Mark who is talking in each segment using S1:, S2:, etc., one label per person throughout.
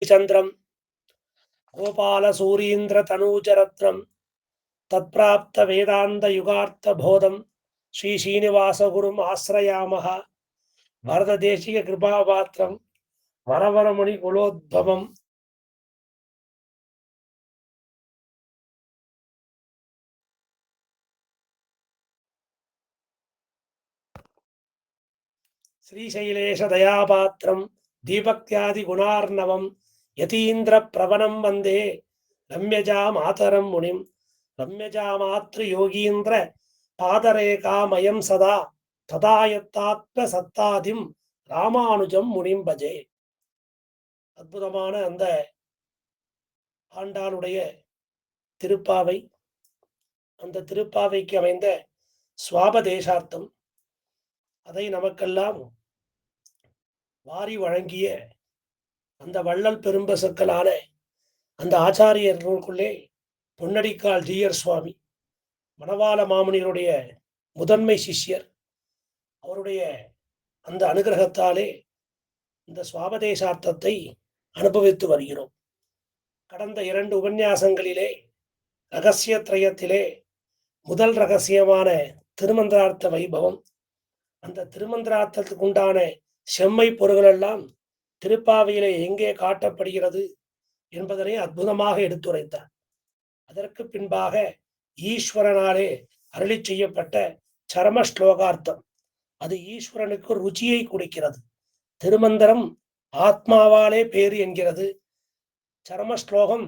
S1: चंद्रम गोपाल सूरीन्द्र तनूजरत्नम तत्प्राप्त वेदांत युगार्थ बोधम श्री श्रीनिवास गुरुम आश्रयामः भरत देशीय कृपापात्रम वरवरमुनि कुलोद्भवम श्रीशैलेश दयापात्रम दीपक्त्यादि गुणार्णवम यतीन्द्र प्रवणम वंदे रम्यजा मातरम मुनिम रम्यजा मातृ योगीन्द्र पादरेखामयम सदा तदा यत्तात्म सत्तादिम ராமானுஜம் முனிம் பஜே. அற்புதமான அந்த ஆண்டாளுடைய திருப்பாவை, அந்த திருப்பாவைக்கு அமைந்த சுவாபதேசார்த்தம், அதை நமக்கெல்லாம் வாரி வழங்கிய அந்த வள்ளல் பெரும்பசுக்களான அந்த ஆச்சாரியர்களுக்குள்ளே பொன்னடிக்கால் ஜீயர் சுவாமி மணவாள மாமுனியருடைய முதன்மை சிஷ்யர். அவருடைய அந்த அனுகிரகத்தாலே இந்த சுவாபதேசார்த்தத்தை அனுபவித்து வருகிறோம். கடந்த 2 உபன்யாசங்களிலே ரகசிய திரயத்திலே முதல் ரகசியமான திருமந்திரார்த்த வைபவம், அந்த திருமந்திரார்த்தத்துக்கு உண்டான செம்மை பொருள்களெல்லாம் திருப்பாவையிலே எங்கே காட்டப்படுகிறது என்பதனை அற்புதமாக எடுத்துரைத்தார். அதற்கு பின்பாக ஈஸ்வரனாலே அருளி செய்யப்பட்ட சரம ஸ்லோகார்த்தம், அது ஈஸ்வரனுக்கு ருச்சியை கொடுக்கிறது. திருமந்திரம் ஆத்மாவாலே பேரு என்கிறது, சரம ஸ்லோகம்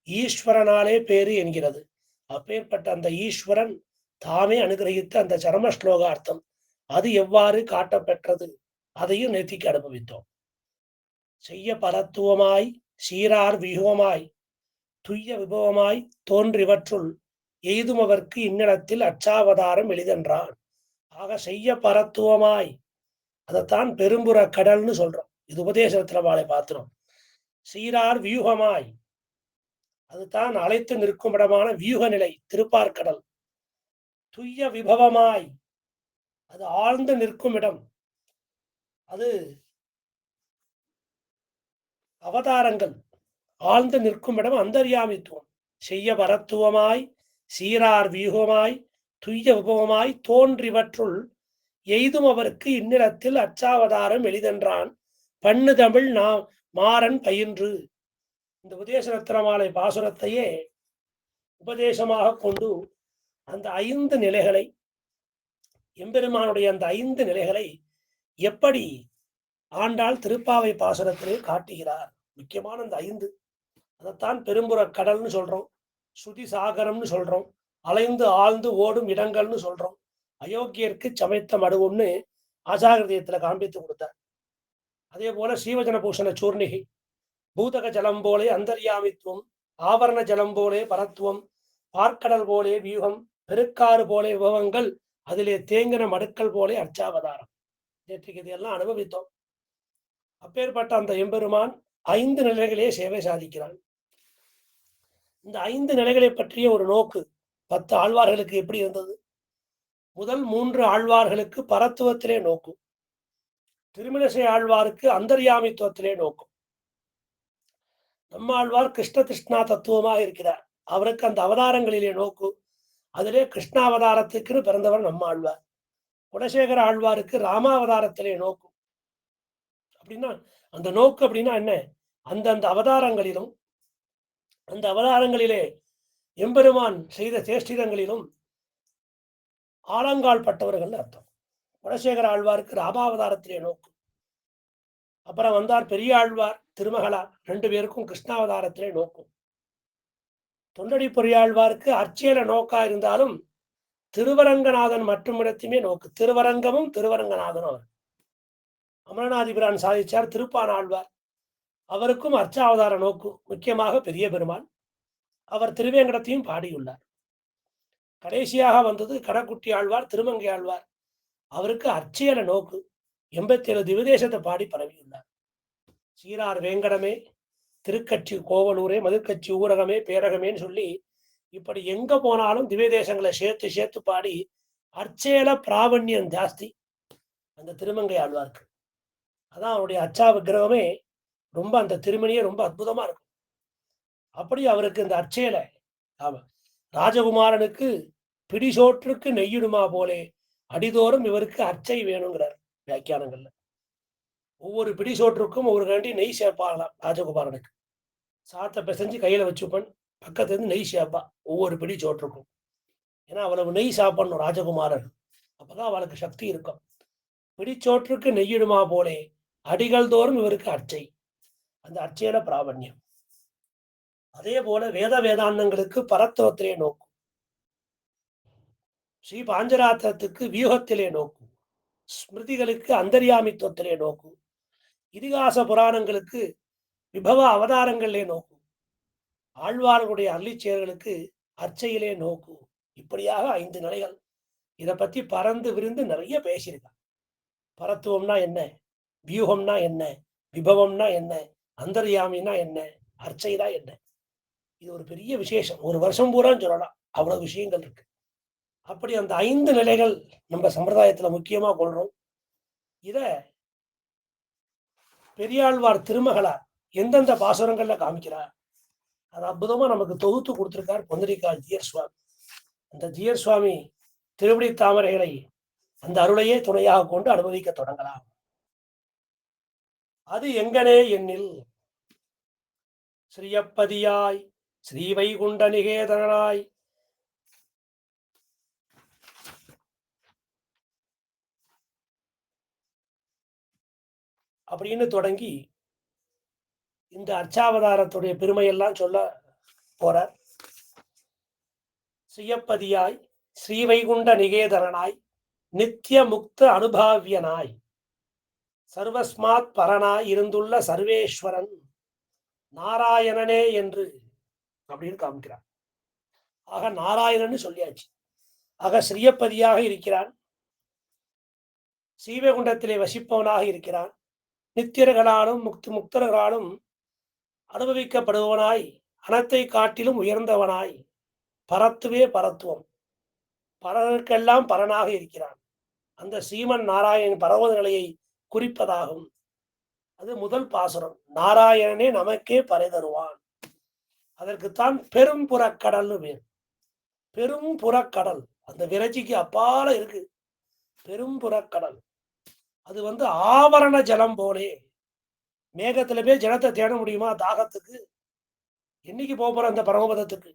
S1: ஈஸ்வரனாலே பேரு என்கிறது. அப்பேற்பட்ட அந்த ஈஸ்வரன் தாமே அனுகிரகித்த அந்த சரம ஸ்லோகார்த்தம் அது எவ்வாறு காட்டப்பெற்றது அதையும் நேத்திக்கு அனுபவித்தோம். செய்ய பரத்துவமாய் சீரார் வியூகமாய் துய்ய விபவமாய் தோன்றிவற்றுள் எய்துமவர்க்கு இந்நிலத்தில் அச்சாவதாரம் எளிதென்றான். ஆக செய்ய பரத்துவமாய், அதைத்தான் பெரும்புற கடல்னு சொல்றோம். இது உபதேசத்துல வாழை பார்த்துறோம். சீரார் வியூகமாய், அதுதான் அழைத்து நிற்கும் இடமான வியூக நிலை திருப்பார்கடல். துய்ய விபவமாய், அது ஆழ்ந்து நிற்கும் இடம், அது அவதாரங்கள் ஆழ்ந்து நிற்கும் இடம் அந்தர்யாமித்துவம். செய்ய பரத்துவமாய் சீரார் வியூகமாய் துய்ய விபவமாய் தோன்றிவற்றுள் எய்தும் அவருக்கு இந்நிலத்தில் அச்சாவதாரம் எளிதென்றான் பண்ணு தமிழ் நாம் மாறன் பயின்று. இந்த உபதேச ரத்னமாலை பாசுரத்தையே உபதேசமாக கொண்டு அந்த 5 நிலைகளை, எம்பெருமானுடைய அந்த 5 நிலைகளை எப்படி ஆண்டாள் திருப்பாவை பாசுரத்திலே காட்டுகிறார். முக்கியமான அந்த 5, அதைத்தான் பெரும்புற கடல்னு சொல்றோம், சுதி சாகரம்னு சொல்றோம், அலைந்து ஆழ்ந்து ஓடும் இடங்கள்னு சொல்றோம், அயோக்கியருக்கு சமைத்த மடுவும்னு ஆசாகிருதயத்துல காண்பித்து கொடுத்தார். அதே போல ஸ்ரீவஜன பூஷண சூர்ணிகை, பூதக ஜலம் போலே அந்தர்யாமித்துவம், ஆவரண ஜலம் போலே பரத்துவம், பார்க்கடல் போலே வியூகம், பெருக்காறு போலே விபவங்கள், அதிலே தேங்கின மடுக்கள் போலே அர்ச்சாவதாரம். நேற்றுக்கு இதையெல்லாம் அனுபவித்தோம். அப்பேற்பட்ட அந்த எம்பெருமான் 5 நிலைகளே சேவை சாதிக்கிறான். இந்த 5 நிலைகளை பற்றிய ஒரு நோக்கு 10 ஆழ்வார்களுக்கு எப்படி இருந்தது? முதல் 3 ஆழ்வார்களுக்கு பரத்துவத்திலே நோக்கும், திருமிழிசை ஆழ்வாருக்கு அந்தர்யாமித்துவத்திலே நோக்கும். நம்மாழ்வார் கிருஷ்ண கிருஷ்ணா தத்துவமாக இருக்கிறார், அவருக்கு அந்த அவதாரங்களிலே நோக்கு. அதிலே கிருஷ்ணாவதாரத்துக்கு பிறந்தவர் நம்மாழ்வார். குணசேகர ஆழ்வாருக்கு ராமாவதாரத்திலே நோக்கும். அப்படின்னா அந்த நோக்கு அப்படின்னா என்ன? அந்தந்த அவதாரங்களிலும் அந்த அவதாரங்களிலே எம்பெருமான் செய்த சேஷ்டிதங்களிலும் ஆலங்கால் பட்டவர்கள் அர்த்தம். குணசேகர ஆழ்வாருக்கு ராமாவதாரத்திலே நோக்கு. அப்புறம் வந்தார் பெரிய ஆழ்வார் திருமகளார், 2 பேருக்கும் கிருஷ்ணாவதாரத்திலே நோக்கும். தொண்டடி பொறியாழ்வாருக்கு அர்ச்சையில நோக்கா இருந்தாலும் திருவரங்கநாதன் மற்றும் இடத்தையுமே நோக்கு. திருவரங்கமும் திருவரங்கநாதனும் அவர். அமரநாதிபிரான் சாதிச்சார் திருப்பான் ஆழ்வார், அவருக்கும் அர்ச்சாவதார நோக்கு, முக்கியமாக பெரிய பெருமாள். அவர் திருவேங்கடத்தையும் பாடியுள்ளார். கடைசியாக வந்தது கடக்குட்டி ஆழ்வார் திருமங்கை ஆழ்வார், அவருக்கு அர்ச்சையில நோக்கு, 87 திவிதேசத்தை பாடி பரவியுள்ளார். சீரார் வேங்கடமே, திருக்கட்சி கோவலூரே, மதுக்கட்சி ஊரகமே, பேரகமேன்னு சொல்லி இப்படி எங்க போனாலும் திவ்ய தேசங்களை சேர்த்து சேர்த்து பாடி அர்ச்சேல பிராவண்யம் ஜாஸ்தி அந்த திருமங்கை ஆழ்வார்க்கு. அதான் அவருடைய அச்சா விக்கிரகமே ரொம்ப அந்த திருமணியே ரொம்ப அற்புதமா இருக்கும். அப்படி அவருக்கு இந்த அர்ச்சையில ஆமா ராஜகுமாரனுக்கு பிடிசோற்றுக்கு நெய்யிடுமா போலே அடிதோறும் இவருக்கு அர்ச்சை வேணுங்கிறார் வியாக்கியானங்கள்ல. ஒவ்வொரு பிடிசோற்றுக்கும் ஒவ்வொரு கரண்டி நெய் சேர்ப்பாங்களாம் ராஜகுமாரனுக்கு. சாத்த பிசைஞ்சு கையில வச்சுப்பன், பக்கத்துல இருந்து நெய் சேர்ப்பா ஒவ்வொரு பிடி சோற்றுக்கும். ஏன்னா அவ்வளவு நெய் சாப்பிடணும் ராஜகுமாரன், அப்பதான் அவளுக்கு சக்தி இருக்கும். பிடிச்சோற்றுக்கு நெய்யிடுமா போலே அடிகள் தோறும் இவருக்கு அர்ச்சை, அந்த அர்ச்சையில பிராபண்யம். அதே போல வேதாந்தங்களுக்கு பரத்துவத்திலே நோக்கும், ஸ்ரீ பாஞ்சராத்திரத்துக்கு வியூகத்திலே நோக்கும், ஸ்மிருதிகளுக்கு அந்தர்யாமித்துவத்திலே நோக்கும், இதிகாச புராணங்களுக்கு விபவ அவதாரங்களிலே நோக்கும், ஆழ்வார்களுடைய அருளிச்செயல்களுக்கு அர்ச்சையிலே நோக்கும். இப்படியாக 5 நிலைகள். இதை பத்தி பறந்து விரிந்து நிறைய பேசியிருக்காங்க. பரத்துவம்னா என்ன, வியூகம்னா என்ன, விபவம்னா என்ன, அந்தர்யாமினா என்ன, அர்ச்சைனா என்ன. இது ஒரு பெரிய விசேஷம், ஒரு வருஷம் பூரா சொல்லலாம், அவ்வளவு விஷயங்கள் இருக்கு. அப்படி அந்த 5 நிலைகள் நம்ம சம்பிரதாயத்துல முக்கியமா கொள்றோம். இத பெரியாழ்வார் திருமகளார் எந்தெந்த பாசுரங்கள்ல காமிக்கிறார், அது அற்புதமா நமக்கு தொகுத்து கொடுத்திருக்கார் பொந்தரிக்கால் ஜீயர் சுவாமி. அந்த ஜீயர் சுவாமி திருவடி தாமரைகளை அந்த அருளையே துணையாக கொண்டு அனுபவிக்க தொடங்கலாம். அது எங்கனே எண்ணில் ஸ்ரீயப்பதியாய் ஸ்ரீ வைகுண்ட நிகேதனாய் அப்படின்னு தொடங்கி இந்த அர்ச்சாவதாரத்துடைய பெருமையெல்லாம் சொல்ல போறார். ஸ்ரீயப்பதியாய் ஸ்ரீ வைகுண்ட நிகேதனாய் நித்திய முக்த அனுபாவியனாய் சர்வஸ்மாத் பரனாய் இருந்துள்ள சர்வேஸ்வரன் நாராயணனே என்று அப்படின்னு காமிக்கிறார். ஆக நாராயணன்னு சொல்லியாச்சு. ஆக ஸ்ரீயப்பதியாக இருக்கிறான், ஸ்ரீவைகுண்டத்திலே வசிப்பவனாக இருக்கிறான், நித்தியர்களாலும் முக்தர்களாலும் அனுபவிக்கப்படுபவனாய், அனத்தை காட்டிலும் உயர்ந்தவனாய், பரத்துவே பரத்துவம், பரனுக்கெல்லாம் பரனாக இருக்கிறான். அந்த ஸ்ரீமன் நாராயணன் பரவத நிலையை குறிப்பதாகும். அது முதல் பாசுரம். நாராயணனே நமக்கே பறை தருவான். அதற்குத்தான் பெரும் புறக்கடல்னு பேர். பெரும் புறக்கடல் அந்த விரட்சிக்கு அப்பால இருக்கு பெரும் புறக்கடல். அது ஆவரண ஜலம் போலே. மேகத்துல போய் ஜலத்தை தேட முடியுமா தாகத்துக்கு? என்னைக்கு போற அந்த பரமபதத்துக்கு?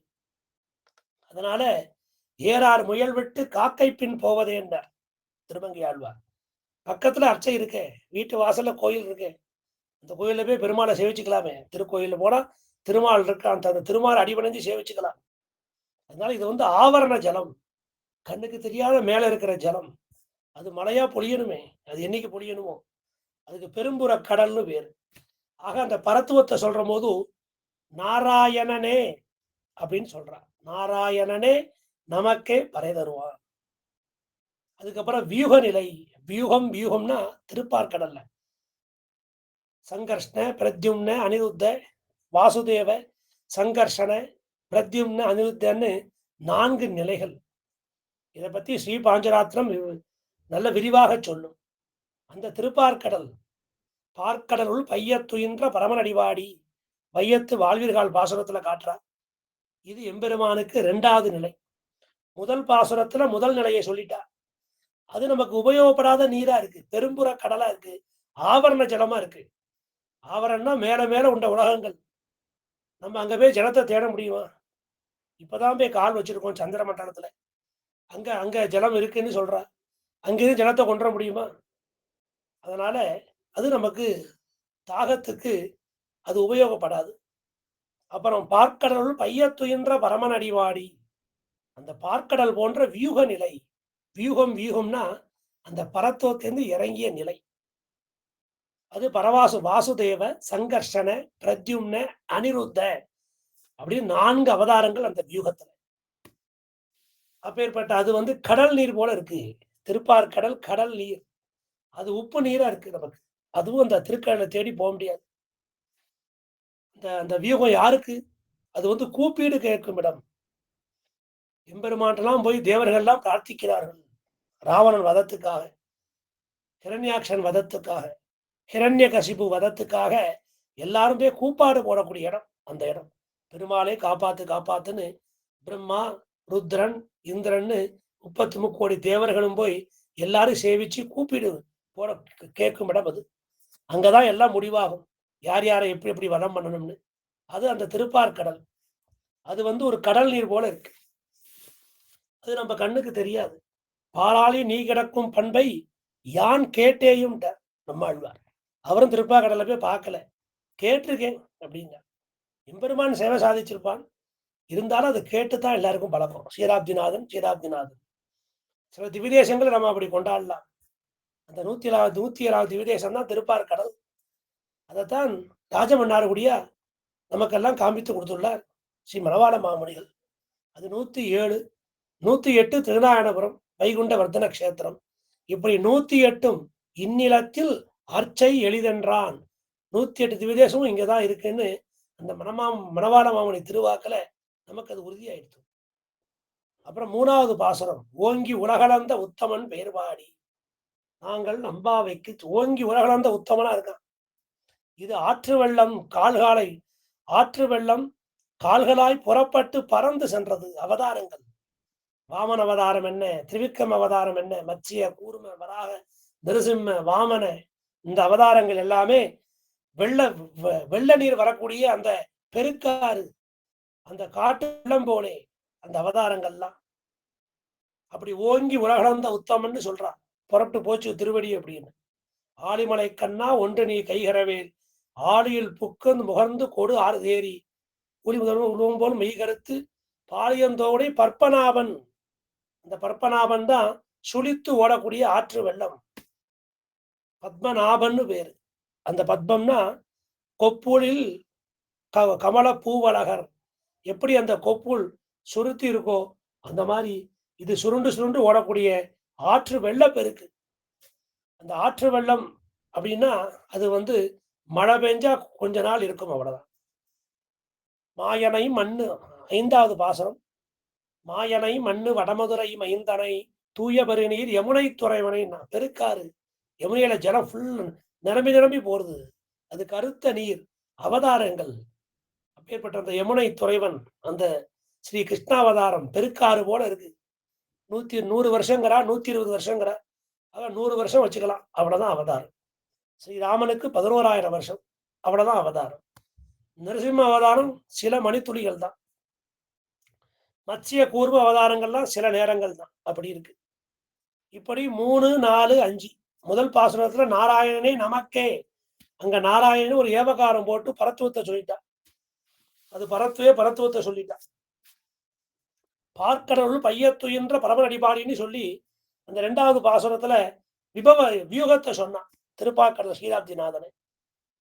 S1: அதனால ஏறார் முயல் விட்டு காக்கை பின் போவதே என்றார் திருமங்கை ஆழ்வார். பக்கத்துல அர்ச்சை இருக்கே, வீட்டு வாசல்ல கோயில் இருக்கே, அந்த கோயில போய் பெருமாளை சேவிச்சுக்கலாமே. திருக்கோயில போனா திருமால் இருக்க, அந்த திருமால் அடிபணிஞ்சு சேவிச்சுக்கலாம். அதனால இது ஆவரண ஜலம், கண்ணுக்கு தெரியாத மேல இருக்கிற ஜலம். அது மழையா பொழியணுமே, அது என்னைக்கு பொழியணுமோ அதுக்கு பெரும்புற கடல்னு பேரு. ஆக அந்த பரத்துவத்தை சொல்ற போது நாராயணனே அப்படின்னு சொல்றான். நாராயணனே நமக்கே பறை தருவான். அதுக்கப்புறம் வியூக நிலை. வியூகம் வியூகம்னா திருப்பார்கடல்ல சங்கர்ஷ்ண பிரத்யும்ன அனிருத்த வாசுதேவ சங்கர்ஷன பிரத்யும்ன அனிருத்தன்னு 4 நிலைகள். இதை பத்தி ஸ்ரீ பாஞ்சராத்திரம் நல்ல விரிவாக சொல்லும். அந்த திருப்பார்கடல், பார்க்கடலுள் பையத்துயின்ற பரமனடிவாடி வையத்து வாழ்வீர்கள் பாசுரத்துல காட்டுறா. இது எம்பெருமானுக்கு 2வது நிலை. முதல் பாசுரத்துல முதல் நிலையை சொல்லிட்டா. அது நமக்கு உபயோகப்படாத நீரா இருக்கு, பெரும்புற கடலா இருக்கு, ஆவரண ஜலமா இருக்கு. ஆவரணம்னா மேல மேல உண்ட உலகங்கள். நம்ம அங்க போய் ஜலத்தை தேட முடியுமா? இப்பதான் போய் கால் வச்சிருக்கோம் சந்திர மண்டலத்துல, அங்க அங்க ஜலம் இருக்குன்னு சொல்றா. அங்கிருந்து ஜலத்தை கொண்டு வர முடியுமா? அதனால அது நமக்கு தாகத்துக்கு அது உபயோகப்படாது. அப்புறம் பார்க்கடல் பையத்துயின்ற பரமன் அடிவாடி, அந்த பார்க்கடல் போன்ற வியூக நிலை. வியூகம் வியூகம்னா அந்த பரத்துவத்திலிருந்து இறங்கிய நிலை. அது வாசுதேவ சங்கர்ஷன பிரத்யும்ன அனிருத்த அப்படின்னு 4 அவதாரங்கள் அந்த வியூகத்துல. அப்பேற்பட்ட அது கடல் நீர் போல இருக்கு. திருப்பார்கடல் கடல் நீர், அது உப்பு நீரா இருக்கு நமக்கு. அதுவும் அந்த திருக்கடலை தேடி போக முடியாது. அந்த வியூகம் யாருக்கு? அது கூப்பீடு கேட்கும் இடம். எம்பெருமாட்டெல்லாம் போய் தேவர்கள்லாம் பிரார்த்திக்கிறார்கள். ராவணன் வதத்துக்காக, ஹிரண்யாக்ஷன் வதத்துக்காக, ஹிரண்ய கசிபு வதத்துக்காக எல்லாரும் போய் கூப்பாடு போடக்கூடிய இடம் அந்த இடம். பெருமாளே காப்பாத்து காப்பாத்துன்னு பிரம்மா, ருத்ரன், இந்திரன்னு 33 தேவர்களும் போய் எல்லாரும் சேவிச்சு கூப்பிடு போட கேட்கும் இடம் அது. அங்கதான் எல்லாம் முடிவாகும். யார் யாரை எப்படி எப்படி வதம் பண்ணணும்னு. அது அந்த திருப்பார்கடல். அது ஒரு கடல் நீர் போல இருக்கு. அது நம்ம கண்ணுக்கு தெரியாது. பாலாளி நீ கிடக்கும் பண்பை யான் கேட்டேயும் நம்மாழ்வார். அவரும் திருப்பார்கடலை போய் பார்க்கல, கேட்டிருக்கேன் அப்படிங்க. எம்பெருமான் சேவை சாதிச்சிருப்பான். இருந்தாலும் அதை கேட்டுதான் எல்லாருக்கும் பழக்கம். சீராப்திநாதன் சீராப்திநாதன். சில திவிதேசங்களை நம்ம அப்படி கொண்டாடலாம். அந்த 107வது திவிதேசம் தான் திருப்பார்கடல். அதைத்தான் ராஜமன்னார்குடியா நமக்கெல்லாம் காண்பித்து கொடுத்துள்ளார் ஸ்ரீ மணவாள மாமுனிகள். அது 107, 108 திருநாராயணபுரம் வைகுண்ட வர்தன கஷேத்திரம். இப்படி 108ம் இந்நிலத்தில் அர்ச்சை எளிதென்றான். 108 திவிதேசமும் இங்கதான் இருக்குன்னு அந்த மணவாள மாமுனி திருவாக்கல நமக்கு அது உறுதியாயிடுச்சு. அப்புறம் 3வது பாசுரம், ஓங்கி உலகளந்த உத்தமன் பெயர்பாடி நாங்கள் நம்பாவைக்கு. ஓங்கி உலகளந்த உத்தமனா இருக்கான். இது ஆற்று வெள்ளம் கால்களாய் புறப்பட்டு பறந்து சென்றது. அவதாரங்கள், வாமன அவதாரம் என்ன, திரிவிக்ரம் அவதாரம் என்ன, மத்ஸ்ய, கூர்ம, வராக, நிருசிம்ம, வாமன, இந்த அவதாரங்கள் எல்லாமே வெள்ள நீர் வரக்கூடிய அந்த பெருக்காறு, அந்த காட்டு வெள்ளம் போலே அந்த அவதாரங்கள்லாம். அப்படி ஓங்கி உலகளந்த உத்தமன்னு சொல்றான். புறப்பட்டு போச்சு திருவடி அப்படின்னு. ஆலிமலை கண்ணா ஒன்று நீ கைகரவேல் ஆளியில் புக்கந்து முகர்ந்து கொடு ஆறு தேரி ஒளி முதல்வன் உருவம் போல் மெய் கருத்து பாலியந்தோடை பற்பனாபன். அந்த பற்பனாபன் தான் சுழித்து ஓடக்கூடிய ஆற்று வெள்ளம். பத்மநாபன்னு பேரு. அந்த பத்மம்னா கொப்புளில் கமல பூவழகர். எப்படி அந்த கொப்புள் சுருத்தி இருக்கோ அந்த மாதிரி இது சுருண்டு சுருண்டு ஓடக்கூடிய ஆற்று வெள்ளப்பெருக்கு. அந்த ஆற்று வெள்ளம் அப்படின்னா அது மழை பெஞ்சா கொஞ்ச நாள் இருக்கும், அவ்வளவுதான். மாயனை மண்ணு 5வது பாசனம். மாயனை மண்ணு வடமதுரை மைந்தனை தூய பெருநீர் யமுனை துறைவனை. பெருக்காரு யமுனையில ஜலம் ஃபுல் நிரம்பி போறது. அது கருத்த நீர். அவதாரங்கள் அப்பேற்பட்ட அந்த யமுனை துறைவன் அந்த ஸ்ரீ கிருஷ்ணாவதாரம் பெருக்காறு போல இருக்கு. 100 வருஷங்கிறா, 120 வருஷங்கிறா. 100 வருஷம் வச்சுக்கலாம், அவ்வளவுதான் அவதாரம். ஸ்ரீராமனுக்கு 11,000 வருஷம், அவ்வளவுதான் அவதாரம். நரசிம்ம அவதாரம் சில மணித்துளிகள் தான். மத்ஸ்ய கூர்ம அவதாரங்கள்லாம் சில நேரங்கள் தான். அப்படி இருக்கு. இப்படி 3, 4, 5 முதல் பாசுரத்துல நாராயணனே நமக்கே. அங்க நாராயணன் ஒரு ஏவகாரம் போட்டு பரத்துவத்தை சொல்லிட்டா. அது பரத்துவத்தை சொல்லிட்டா. பார்க்கடவுள் பையத்துயின்ற பரமன் அடிபாடின்னு சொல்லி அந்த 2வது பாசுரத்துல விபவ வியூகத்தை சொன்னான் திருப்பாக்கடல் ஸ்ரீராப்திநாதனை.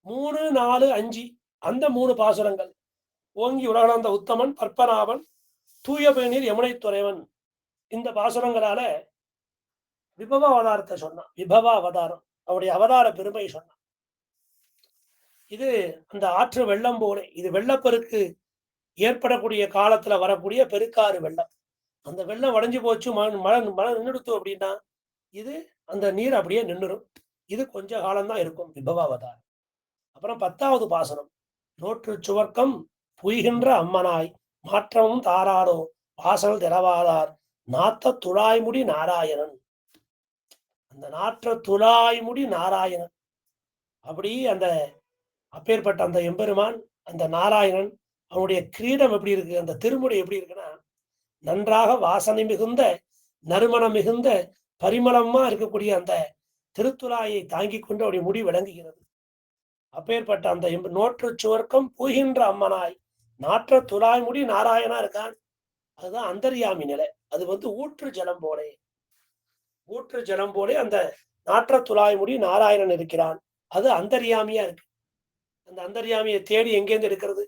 S1: 3, 4, 5 அந்த 3 பாசுரங்கள் ஓங்கி உலகளந்த உத்தமன் பற்பனாபன் தூய பெயர்நீர் யமுனை துறைவன். இந்த பாசுரங்களால விபவ அவதாரத்தை சொன்னான். விபவ அவதாரம் அவருடைய அவதார பெருமை சொன்னான். இது அந்த ஆற்று வெள்ளம் போல. இது வெள்ளப்பெருக்கு ஏற்படக்கூடிய காலத்துல வரக்கூடிய பெருக்காறு வெள்ளம். அந்த வெள்ளம் உடைஞ்சு போச்சு, மழை நின்றுடுத்து அப்படின்னா இது அந்த நீர் அப்படியே நின்றுடும். இது கொஞ்ச காலம்தான் இருக்கும் விபவ அவதாரம். அப்புறம் 10வது பாசனம், நோற்று சுவர்க்கம் புய்கின்ற அம்மனாய் மாற்றமும் தாராரோ வாசல் திறவாதார் நாத்த துழாய்முடி நாராயணன். அந்த நாற்ற துழாய்முடி நாராயணன். அப்படி அந்த அப்பேற்பட்ட அந்த எம்பெருமான் அந்த நாராயணன் அவனுடைய கிரீடம் எப்படி இருக்கு, அந்த திருமுடி எப்படி இருக்குன்னா நன்றாக வாசனை மிகுந்த நறுமணம் மிகுந்த பரிமளமா இருக்கக்கூடிய அந்த திருத்துழாயை தாங்கி கொண்டு அவருடைய முடி விளங்குகிறது. அப்பேற்பட்ட அந்த நோற்று சுவர்க்கம் புகின்ற அம்மனாய் நாற்ற துழாய் முடி நாராயணா இருக்கான். அதுதான் அந்தர்யாமி நிலை. அது ஊற்று ஜலம் போலே அந்த நாற்ற துழாய் முடி நாராயணன் இருக்கிறான். அது அந்தர்யாமியா இருக்கு. அந்த அந்தர்யாமியை தேடி எங்கேருந்து எடுக்கிறது?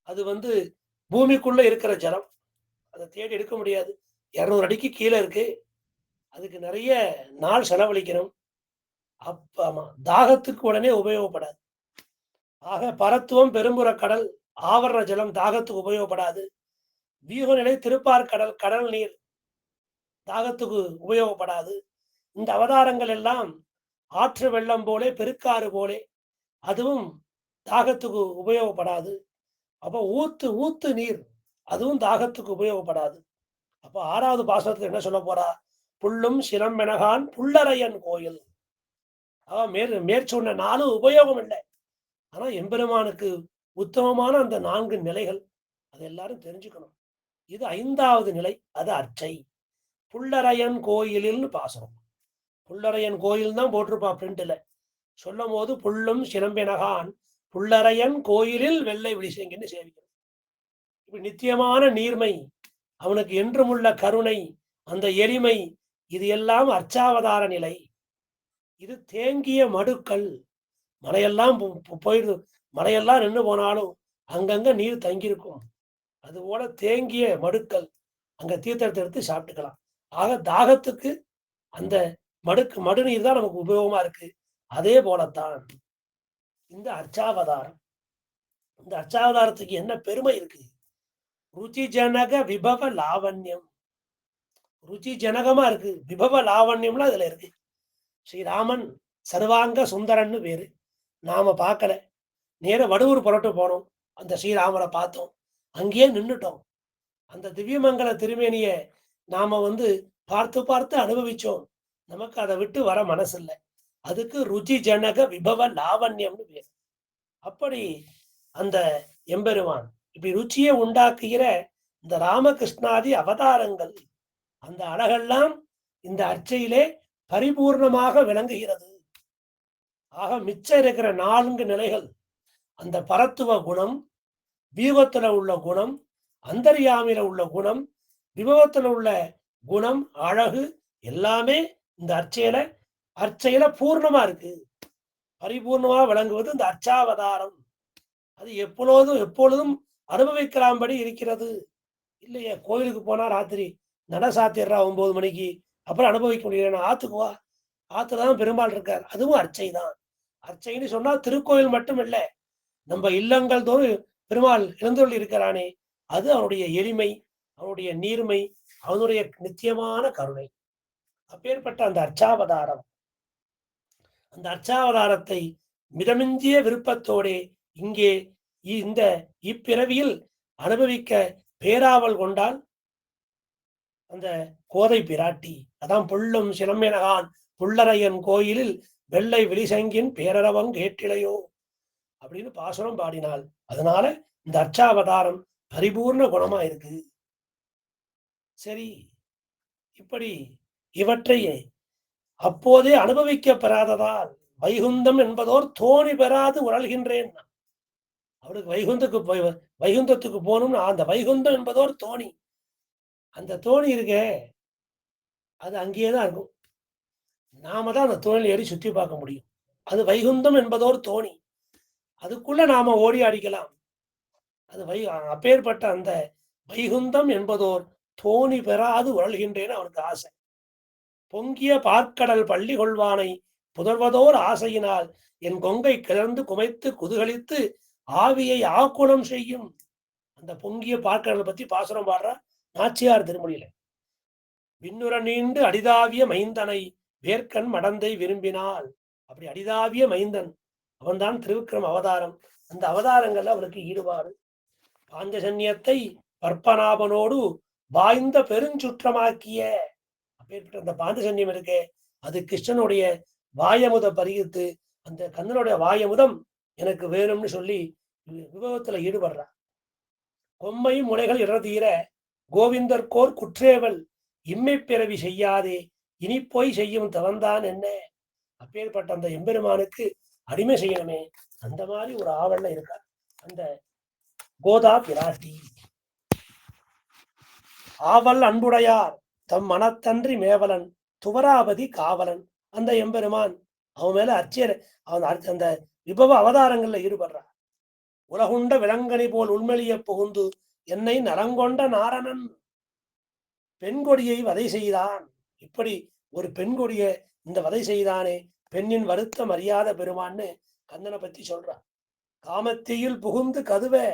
S1: அது பூமிக்குள்ள இருக்கிற ஜலம். அதை தேடி எடுக்க முடியாது. 200 அடிக்கு கீழே இருக்கு. அதுக்கு நிறைய நாள் செலவழிக்கணும். ஆமா, தாகத்துக்கு உடனே உபயோகப்படாது. ஆக பரத்துவம் பெரும்புற கடல் ஆவரண ஜலம் தாகத்துக்கு உபயோகப்படாது. வியூகநிலை திருப்பார்கடல் கடல் நீர் தாகத்துக்கு உபயோகப்படாது. இந்த அவதாரங்கள் எல்லாம் ஆற்று வெள்ளம் போலே பெருக்காறு போலே. அதுவும் தாகத்துக்கு உபயோகப்படாது. அப்ப ஊத்து நீர் அதுவும் தாகத்துக்கு உபயோகப்படாது. அப்ப 6வது பாசுரத்துல என்ன சொல்லப் போறா? புள்ளும் சிலம்பெனகான் புல்லரையன் கோயில். மேற்சொன்ன 4 உபயோகம் இல்ல. ஆனா எம்பெருமானுக்கு உத்தமமான அந்த 4 நிலைகள். அது எல்லாரும் தெரிஞ்சுக்கணும். இது 5வது நிலை. அது அர்ச்சை. புல்லரையன் கோயிலில்னு பாசுரம். புல்லரையன் கோயில் தான் போட்டிருப்பா பிரிண்ட்ல. சொல்லும்போது புள்ளும் சிலம்பினகான் புல்லரையன் கோயிலில் வெள்ளை விழிசெங்கின்னு சேவிக்கணும். இப்ப நித்தியமான நீர்மை, அவனுக்கு என்றுமுள்ள கருணை, அந்த எளிமை, இது எல்லாம் அர்ச்சாவதார நிலை. இது தேங்கிய மடுக்கள். மழையெல்லாம் போயிடுது. மழையெல்லாம் நின்று போனாலும் அங்கங்க நீர் தங்கியிருக்கும். அதுபோல தேங்கிய மடுக்கள். அங்க தீர்த்தத்தை எடுத்து சாப்பிட்டுக்கலாம். ஆக தாகத்துக்கு அந்த மடுநீர் தான் நமக்கு உபயோகமா இருக்கு. அதே போலத்தான் இந்த அர்ச்சாவதாரம். இந்த அர்ச்சாவதாரத்துக்கு என்ன பெருமை இருக்கு? ருச்சி ஜனக விபவ லாவண்யம். ருச்சி ஜனகமா இருக்கு. விபவ லாவண்யம்லாம் இதுல இருக்கு. ஸ்ரீராமன் சர்வாங்க சுந்தரன்னு பேரு. நாம பார்க்கல. நேர வடுவூர் புறட்டு போனோம். அந்த ஸ்ரீராமரை பார்த்தோம். அங்கேயே நின்னுட்டோம். அந்த திவ்யமங்கல திருமேனிய நாம பார்த்து பார்த்து அனுபவிச்சோம். நமக்கு அதை விட்டு வர மனசு இல்லை. அதுக்கு ருச்சி ஜனக விபவ லாவண்யம்னு பேர். அப்படி அந்த எம்பெருமான் இப்படி ருச்சியை உண்டாக்குகிற இந்த ராமகிருஷ்ணாதி அவதாரங்கள், அந்த அழகெல்லாம் இந்த அர்ச்சையிலே பரிபூர்ணமாக விளங்குகிறது. ஆக மிச்சம் இருக்கிற 4 நிலைகள், அந்த பரத்துவ குணம், வியூகத்துல உள்ள குணம், அந்தர்யாமில உள்ள குணம், விபவத்துல உள்ள குணம், அழகு எல்லாமே இந்த அர்ச்சையில பூர்ணமா இருக்கு. பரிபூர்ணமா விளங்குவது இந்த அர்ச்சாவதாரம். அது எப்பொழுதும் அனுபவிக்கலாம்படி இருக்கிறது. இல்லையே, கோயிலுக்கு போனா ராத்திரி நட சாத்திடுறா 9 மணிக்கு, அப்புறம் அனுபவிக்க முடியல. ஆத்துக்கு வா, ஆத்துலதான் பெருமாள் இருக்கார். அதுவும் அர்ச்சை தான். அர்ச்சைன்னு சொன்னா திருக்கோயில் மட்டும் இல்லை, நம்ம இல்லங்கள் தோறும் பெருமாள் எழுந்தருளி இருக்கிறானே, அது அவனுடைய எளிமை, அவனுடைய நீர்மை, அவனுடைய நித்தியமான கருணை. அப்பேற்பட்ட அந்த அர்ச்சாவதாரம், அந்த அர்ச்சாவதாரத்தை மிதமிஞ்சிய விருப்பத்தோடே இங்கே இந்த இப்பிறவியில் அனுபவிக்க பேராவல் கொண்டால் அந்த கோதை பிராட்டி. அதான் புள்ளும் சிலம்பெனகான் புல்லரையன் கோயிலில் வெள்ளை விழிசங்கின் பேரரவங் கேட்டிலையோ அப்படின்னு பாசுரம் பாடினாள். அதனால இந்த அர்ச்சாவதாரம் பரிபூர்ண குணமா இருக்கு. சரி, இப்படி இவற்றையே அப்போதே அனுபவிக்க பெறாததால் வைகுந்தம் என்பதோர் தோணி பெறாது உழல்கின்றேன். அவளுக்கு வைகுந்தத்துக்கு போகணும்னு அந்த வைகுந்தம் என்பதோர் தோணி. அந்த தோணி இருக்கே, அது அங்கேயேதான் இருக்கும். நாம தான் அந்த தோணியில் ஏறி சுற்றி பார்க்க முடியும். அது வைகுந்தம் என்பதோர் தோணி. அதுக்குள்ள நாம ஓடி அடிக்கலாம். அது அப்பேற்பட்ட அந்த வைகுந்தம் என்பதோர் தோணி பெறாது உழல்கின்றேன்னு அவனுக்கு ஆசை. பொங்கிய பார்க்கடல் பள்ளி கொள்வானை புதர்வதோர் ஆசையினால் என் கொங்கை கிளர்ந்து குமைத்து குதுகலித்து ஆவியை ஆக்குணம் செய்யும். அந்த பொங்கிய பார்க்கடல் பத்தி பாசுரம் பாடுற நாச்சியார் திருமொழியில. விண்ணுற நீண்டு அடிதாவிய மைந்தனை வேர்க்கண் மடந்தை விரும்பினால். அப்படி அடிதாவிய மைந்தன் அவன்தான் திருவிக்ரம் அவதாரம். அந்த அவதாரங்கள்ல அவனுக்கு ஈடுபாடு. பாஞ்சஜன்யத்தை பற்பனாபனோடு வாய்ந்த பெருஞ்சுற்றமாக்கிய அப்பேற்பட்ட அந்த பாஞ்சஜன்யம் இருக்கே, அது கிருஷ்ணனுடைய வாயமுத பருகித்து அந்த கண்ணனுடைய வாயமுதம் எனக்கு வேணும்னு சொல்லி விபவத்துல ஈடுபடுறான். கொம்மை முனைகள் இறதீர கோவிந்தர்கோர் குற்றேவல் இம்மை பிறவி செய்யாதே இனி போய் செய்யும் தவந்தான் என்ன. அப்பேற்பட்ட அந்த எம்பெருமானுக்கு அடிமை செய்யணுமே, அந்த மாதிரி ஒரு ஆவல்ல இருக்கார் அந்த கோதா பிராட்டி. ஆவல் அன்புடையார் தம் மனத்தன்றி மேவலன் துவராபதி காவலன். அந்த எம்பெருமான் அவன் மேல அந்த விபவ அவதாரங்கள்ல ஈடுபடுறான். உலகுண்ட விலங்கனி போல் உள்மெளிய புகுந்து என்னை நலங்கொண்ட நாரணன் பெண்கொடியை வதை செய்தான். இப்படி ஒரு பெண்கொடிய இந்த வதை செய்தானே, பெண்ணின் வருத்தம் அறியாத பெருமான்னு கந்தனை பத்தி சொல்றான். காமத்தீயில் புகுந்து கதுவே,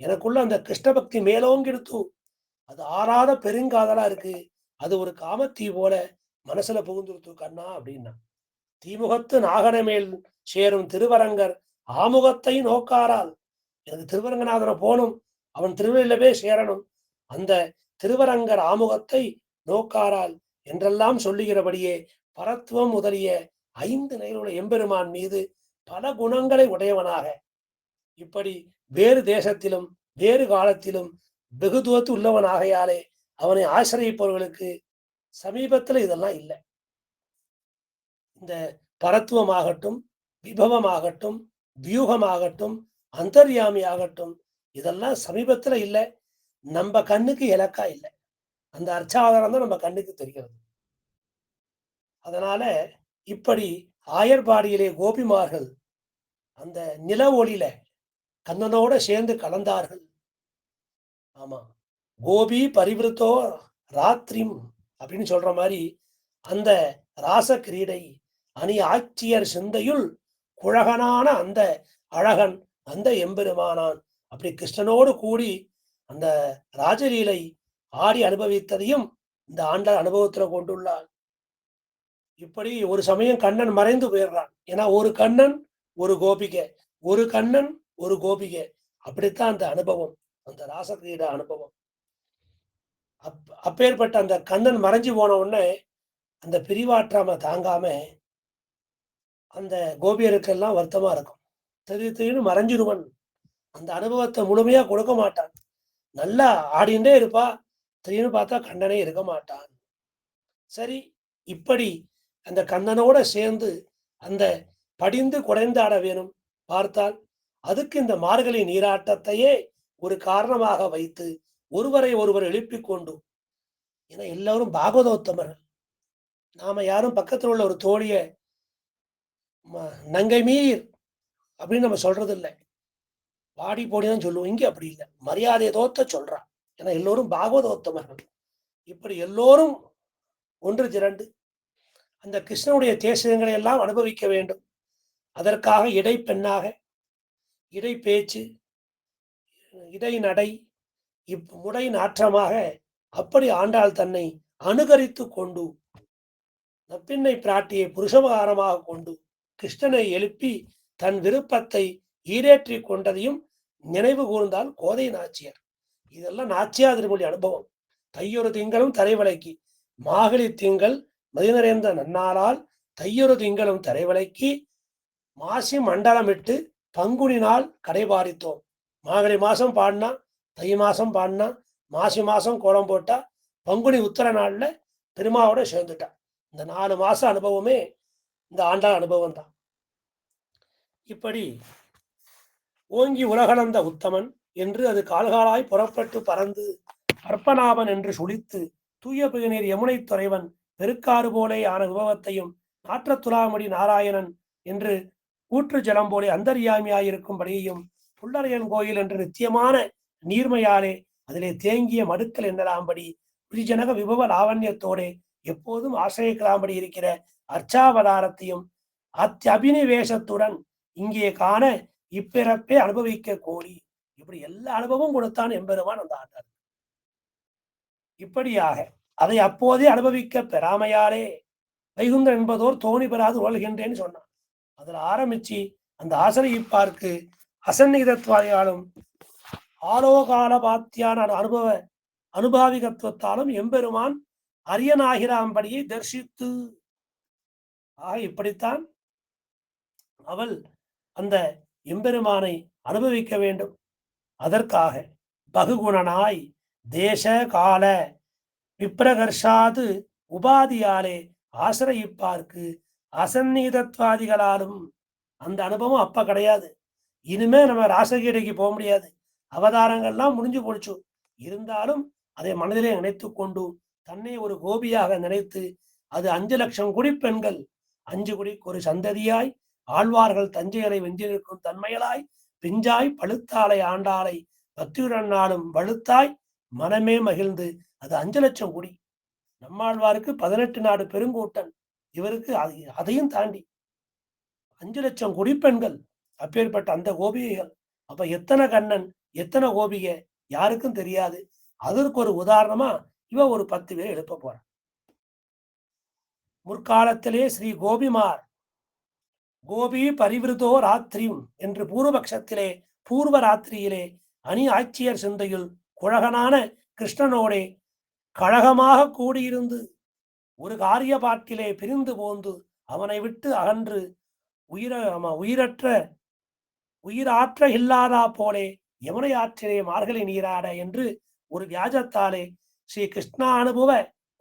S1: எனக்குள்ள அந்த கிருஷ்ண பக்தி மேலோங்கிடுத்து, அது ஆறாத பெருங்காதலா இருக்கு, அது ஒரு காமத்தீ போல மனசுல புகுந்துருத்து கண்ணா அப்படின்னா. தீமுகத்து நாகன மேல் சேரும் திருவரங்கர் ஆமுகத்தை நோக்காரால், எனக்கு திருவரங்கநாதனை போகணும், அவன் திருவள்ளில போய் சேரணும், அந்த திருவரங்கர் ஆமுகத்தை நோக்காரால் என்றெல்லாம் சொல்லுகிறபடியே பரத்துவம் முதலிய 5 நிலைகளுடைய எம்பெருமான் மீது பல குணங்களை உடையவனாக இப்படி வேறு தேசத்திலும் வேறு காலத்திலும் வெகு தூரத்து உள்ளவனாகையாலே அவனை ஆசிரியப்பவர்களுக்கு சமீபத்துல இதெல்லாம் இல்லை. இந்த பரத்துவமாகட்டும், விபவமாகட்டும், வியூகமாகட்டும், அந்தர்யாமி ஆகட்டும், இதெல்லாம் சமீபத்துல இல்லை. நம்ம கண்ணுக்கு இலக்கா இல்லை. அந்த அர்ச்சாவதாரம் தான் நம்ம கண்ணுக்கு தெரிகிறது. அதனால இப்படி ஆயர்பாடியிலே கோபிமார்கள் அந்த நில ஒளியில கண்ணனோட சேர்ந்து கலந்தார்கள். ஆமா, கோபி பரிவிருத்தோ ராத்திரிம் அப்படின்னு சொல்ற மாதிரி அந்த ராச கிரீடை அணி ஆட்சியர் சிந்தையுள் குழகனான அந்த அழகன் அந்த எம்பெருமானான். அப்படி கிருஷ்ணனோடு கூடி அந்த ராஜலீலை ஆடி அனுபவித்ததையும் இந்த ஆண்டாள் அனுபவத்துல கொண்டுள்ளாள். இப்படி ஒரு சமயம் கண்ணன் மறைந்து போயிடுறான். ஏன்னா ஒரு கண்ணன் ஒரு கோபிகை, ஒரு கண்ணன் ஒரு கோபிகை, அப்படித்தான் அந்த அனுபவம், அந்த ராசகிரீட அனுபவம். அப்பேற்பட்ட அந்த கண்ணன் மறைஞ்சு போன உடனே அந்த பிரிவாற்றாம தாங்காம அந்த கோபியருக்கெல்லாம் வருத்தமா இருக்கும். திடீர்னு மறைஞ்சிருவன், அந்த அனுபவத்தை முழுமையா கொடுக்க மாட்டான். நல்லா ஆடிண்டே இருப்பா, திடீர்னு பார்த்தா கண்ணனே இருக்க மாட்டான். சரி, இப்படி அந்த கண்ணனோட சேர்ந்து அந்த படிந்து குறைந்தாட வேணும் பார்த்தால் அதுக்கு இந்த மார்கழி நீராட்டத்தையே ஒரு காரணமாக வைத்து ஒருவரை ஒருவர் எழுப்பிக் கொண்டு, ஏன்னா எல்லாரும் பாகவதோத்தமர்கள், நாம யாரும் பக்கத்தில் உள்ள ஒரு தோழிய நங்கை மீர் அப்படின்னு நம்ம சொல்றது இல்லை, பாடி போடிதான் சொல்லுவோம். இங்க அப்படி இல்லை, மரியாதை தோத்த சொல்றான். ஏன்னா எல்லோரும் பாகவதோத்தமர்கள். இப்படி எல்லோரும் ஒன்று திரண்டு அந்த கிருஷ்ணனுடைய தேசங்களை எல்லாம் அனுபவிக்க வேண்டும். அதற்காக இடை பெண்ணாக, இடை பேச்சு, இடை நடை, முடை நாற்றமாக அப்படி ஆண்டாள் தன்னை அனுகரித்து கொண்டு நப்பின்னை பிராட்டியை புருஷகாரமாக கொண்டு கிருஷ்ணனை எழுப்பி தன் விருப்பத்தை ஈடேற்றி கொண்டதையும் நினைவு கூர்ந்தால் கோதை நாச்சியார். இதெல்லாம் நாச்சியார் திருமொழி அனுபவம். தையொரு திங்களும் தரைவளைக்கி மாகழி திங்கள் மதிநரேந்த நன்னாளால் தையொரு திங்களும் தரைவளைக்கி மாசி மண்டலமிட்டு பங்குனி நாள் கடைபாரித்தோம். மாகழி மாசம் பாடினா, தை மாசம் பாடினா, மாசி மாசம் கோலம் போட்டா, பங்குனி உத்தர நாள்ல பெருமாவோட சேர்ந்துட்டா. இந்த 4 மாச அனுபவமே இந்த ஆண்டாள் அனுபவம் தான். இப்படி ஓங்கி உலகளந்த உத்தமன் என்று அது கால்காலாய் புறப்பட்டு பறந்து அற்பநாபன் என்று சுழித்து தூய புயநீர் யமுனை துறைவன் பெருக்காறு போலே ஆன விபவத்தையும் நாற்றத்துலாமடி நாராயணன் என்று ஊற்று ஜலம் போலே அந்தர்யாமியாயிருக்கும்படியையும் புள்ளரையன் கோயில் என்று நித்தியமான நீர்மையாலே அதிலே தேங்கிய மடுக்கல் என்னலாம்படி புரிஜனக விபவ லாவண்யத்தோடே எப்போதும் ஆசிரியக்கலாம்படி இருக்கிற அர்ச்சாவதாரத்தையும் அத்தியபினிவேசத்துடன் இங்கே காண இப்பிறப்பே அனுபவிக்க கோரி. இப்படி எல்லா அனுபவமும் கொடுத்தான் எம்பெருமான் அந்த ஆண்டாள். இப்படியாக அதை அப்போதே அனுபவிக்க பெறாமையாலே வைகுந்தன் என்பதோர் தோணி பெறாது உழல்கின்றேன்னு சொன்னான். அதுல ஆரம்பிச்சு அந்த ஆசிரியப்பார்க்கு அசன்னிகிதத்வாதியாலும் ஆலோகால பாத்தியான அனுபாவிகத்துவத்தாலும் எம்பெருமான் அரியனாகிறாம்படியை தரிசித்து இப்படித்தான் அவள் அந்த எம்பெருமானை அனுபவிக்க வேண்டும். அதற்காக பகுகுணனாய் தேச கால விப்ரகர்ஷாது உபாதியாலே ஆசிரயிப்பார்க்கு அசந்நிகிதத்வாதிகளாலும் அந்த அனுபவம் அப்ப கிடையாது. இனிமே நம்ம ராசகீடைக்கு போக முடியாது, அவதாரங்கள்லாம் முடிஞ்சு போச்சு. இருந்தாலும் அதை மனதிலே நினைத்து கொண்டு தன்னை ஒரு கோபியாக நினைத்து அது 5 லட்சம் குடிப்பெண்கள் 5 குடிக்கு ஒரு சந்ததியாய் ஆழ்வார்கள் தஞ்சையரை வென்றிருக்கும் தன்மையலாய் பிஞ்சாய் பழுத்தாலை ஆண்டாளை பக்தியுடன் நாளும் வலுத்தாய் மனமே மகிழ்ந்து அது 5 லட்சம் குடி. நம்மாழ்வாருக்கு 18 நாடு பெருங்கூட்டன், இவருக்கு அதையும் தாண்டி 5 லட்சம் குடிப்பெண்கள். அப்பேற்பட்ட அந்த கோபிகைகள் அப்ப எத்தனை கண்ணன் எத்தனை கோபிகை யாருக்கும் தெரியாது. அதற்கு ஒரு உதாரணமா இவ ஒரு 10 பேர் எழுப்ப போறான். முற்காலத்திலே ஸ்ரீ கோபிமார் கோபி பரிவிருதோ ராத்திரியும் என்று பூர்வபக்ஷத்திலே பூர்வ ராத்திரியிலே அணி ஆட்சியர் சிந்தையில் குழகனான கிருஷ்ணனோடே கழகமாக கூடியிருந்து ஒரு காரிய பாட்டிலே பிரிந்து போந்து அவனை விட்டு அகன்று உயிராற்ற இல்லாதா போலே யமுனை ஆற்றிலே மார்கழி நீராட என்று ஒரு வியாஜத்தாலே ஸ்ரீ கிருஷ்ணா அனுபவ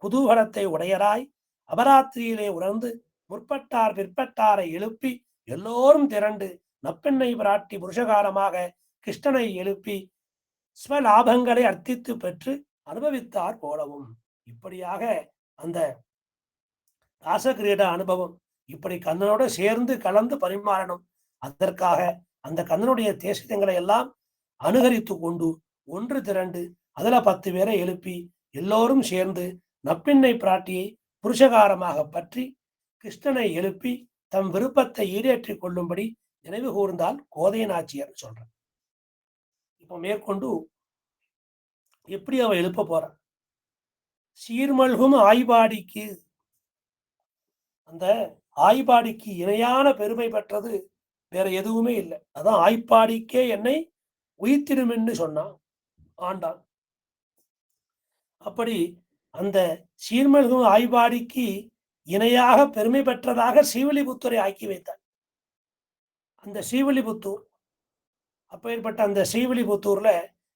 S1: குதூகலத்தை உடையராய் அபராத்திரியிலே உணர்ந்து முற்பட்டார் பிற்பட்டாரை எழுப்பி எல்லோரும் திரண்டு நப்பெண்ணை பிராட்டி புருஷகாரமாக கிருஷ்ணனை எழுப்பி ஸ்வலாபங்களை அர்த்தித்து பெற்று அனுபவித்தார் போலவும். இப்படியாக அந்த ராசகிரீட அனுபவம் இப்படி கண்ணனோட சேர்ந்து கலந்து பரிமாறணும். அதற்காக அந்த கண்ணனுடைய தேசிதங்களை எல்லாம் அனுகரித்து கொண்டு ஒன்று திரண்டு அதுல 10 பேரை எழுப்பி எல்லோரும் சேர்ந்து நப்பிண்ணை பிராட்டியை புருஷகாரமாக பற்றி கிருஷ்ணனை எழுப்பி தம் விருப்பத்தை ஈடேற்றிக் கொள்ளும்படி நினைவு கூர்ந்தால் கோதை நாச்சியர் சொல்றான். இப்ப மேற்கொண்டு எப்படி அவ எழுப்ப போறான்? சீர்மல்கும் ஆய்பாடிக்கு, அந்த ஆய்பாடிக்கு இணையான பெருமை பெற்றது வேற எதுவுமே இல்லை. அதான் ஆய்ப்பாடிக்கே என்னை உயிர்த்திடும் என்று சொன்னான் ஆண்டான். அப்படி அந்த சீர்மல்கும் ஆய்பாடிக்கு இணையாக பெருமை பெற்றதாக ஸ்ரீவில்லிபுத்தூரை ஆக்கி வைத்தார். அந்த ஸ்ரீவில்லிபுத்தூர் அப்பேற்பட்ட அந்த ஸ்ரீவில்லிபுத்தூர்ல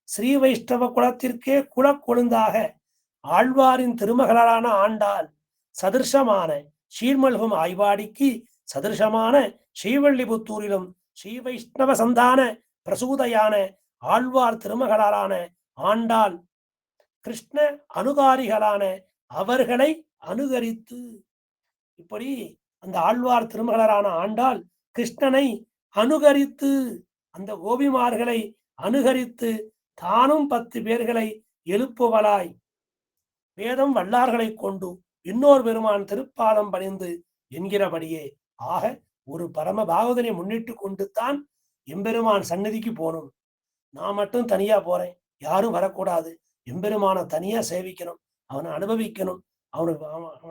S1: ஸ்ரீ வைஷ்ணவ குலத்திற்கே குலக்கொழுந்தாக ஆழ்வாரின் திருமகளான ஆண்டாள் சதிர்ஷமான சீர்மல்கும் ஆய்வாடிக்கு சதிர்ஷமான ஸ்ரீவல்லிபுத்தூரிலும் ஸ்ரீ வைஷ்ணவ சந்தான பிரசூதையான ஆழ்வார் திருமகளான ஆண்டாள் கிருஷ்ண அனுகாரிகளான அவர்களை அனுகரித்து, இப்படி அந்த ஆழ்வார் திருமகளான ஆண்டாள் கிருஷ்ணனை அனுகரித்து அந்த கோபிமார்களை அனுகரித்து தானும் 10 பேர்களை எழுப்புவளாய் வேதம் வல்லார்களை கொண்டு இன்னொரு பெருமான் திருப்பாதம் பணிந்து என்கிறபடியே. ஆக ஒரு பரம பாகவதனை முன்னிட்டு கொண்டு தான் எம்பெருமான் சந்நிதிக்கு போகணும். நான் மட்டும் தனியா போறேன், யாரும் வரக்கூடாது, எம்பெருமான தனியா சேவிக்கணும், அவனை அனுபவிக்கணும்,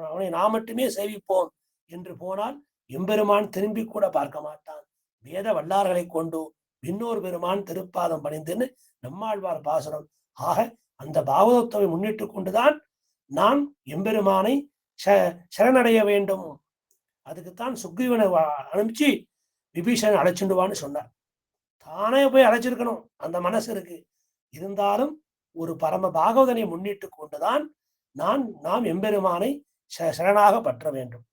S1: அவனை நான் மட்டுமே சேவிப்போம் என்று போனால் எம்பெருமான் திரும்பி கூட பார்க்க மாட்டான். வேத வல்லார்களை கொண்டு இன்னொரு பெருமான் திருப்பாதம் பணிந்துன்னு நம்மாழ்வார் பாசுரம். ஆக அந்த பாகவதத்தை முன்னிட்டு கொண்டுதான் நான் எம்பெருமானை சரணடைய வேண்டும். அதுக்குத்தான் சுக்ரீவனை அனுப்பிச்சு விபீஷன் அழைச்சிடுவான்னு சொன்னார். தானே போய் அழைச்சிருக்கணும், அந்த மனசு இருக்கு. இருந்தாலும் ஒரு பரம பாகவதனை முன்னிட்டு கொண்டுதான் நாம் எம்பெருமானை சரணாக பற்ற வேண்டும்.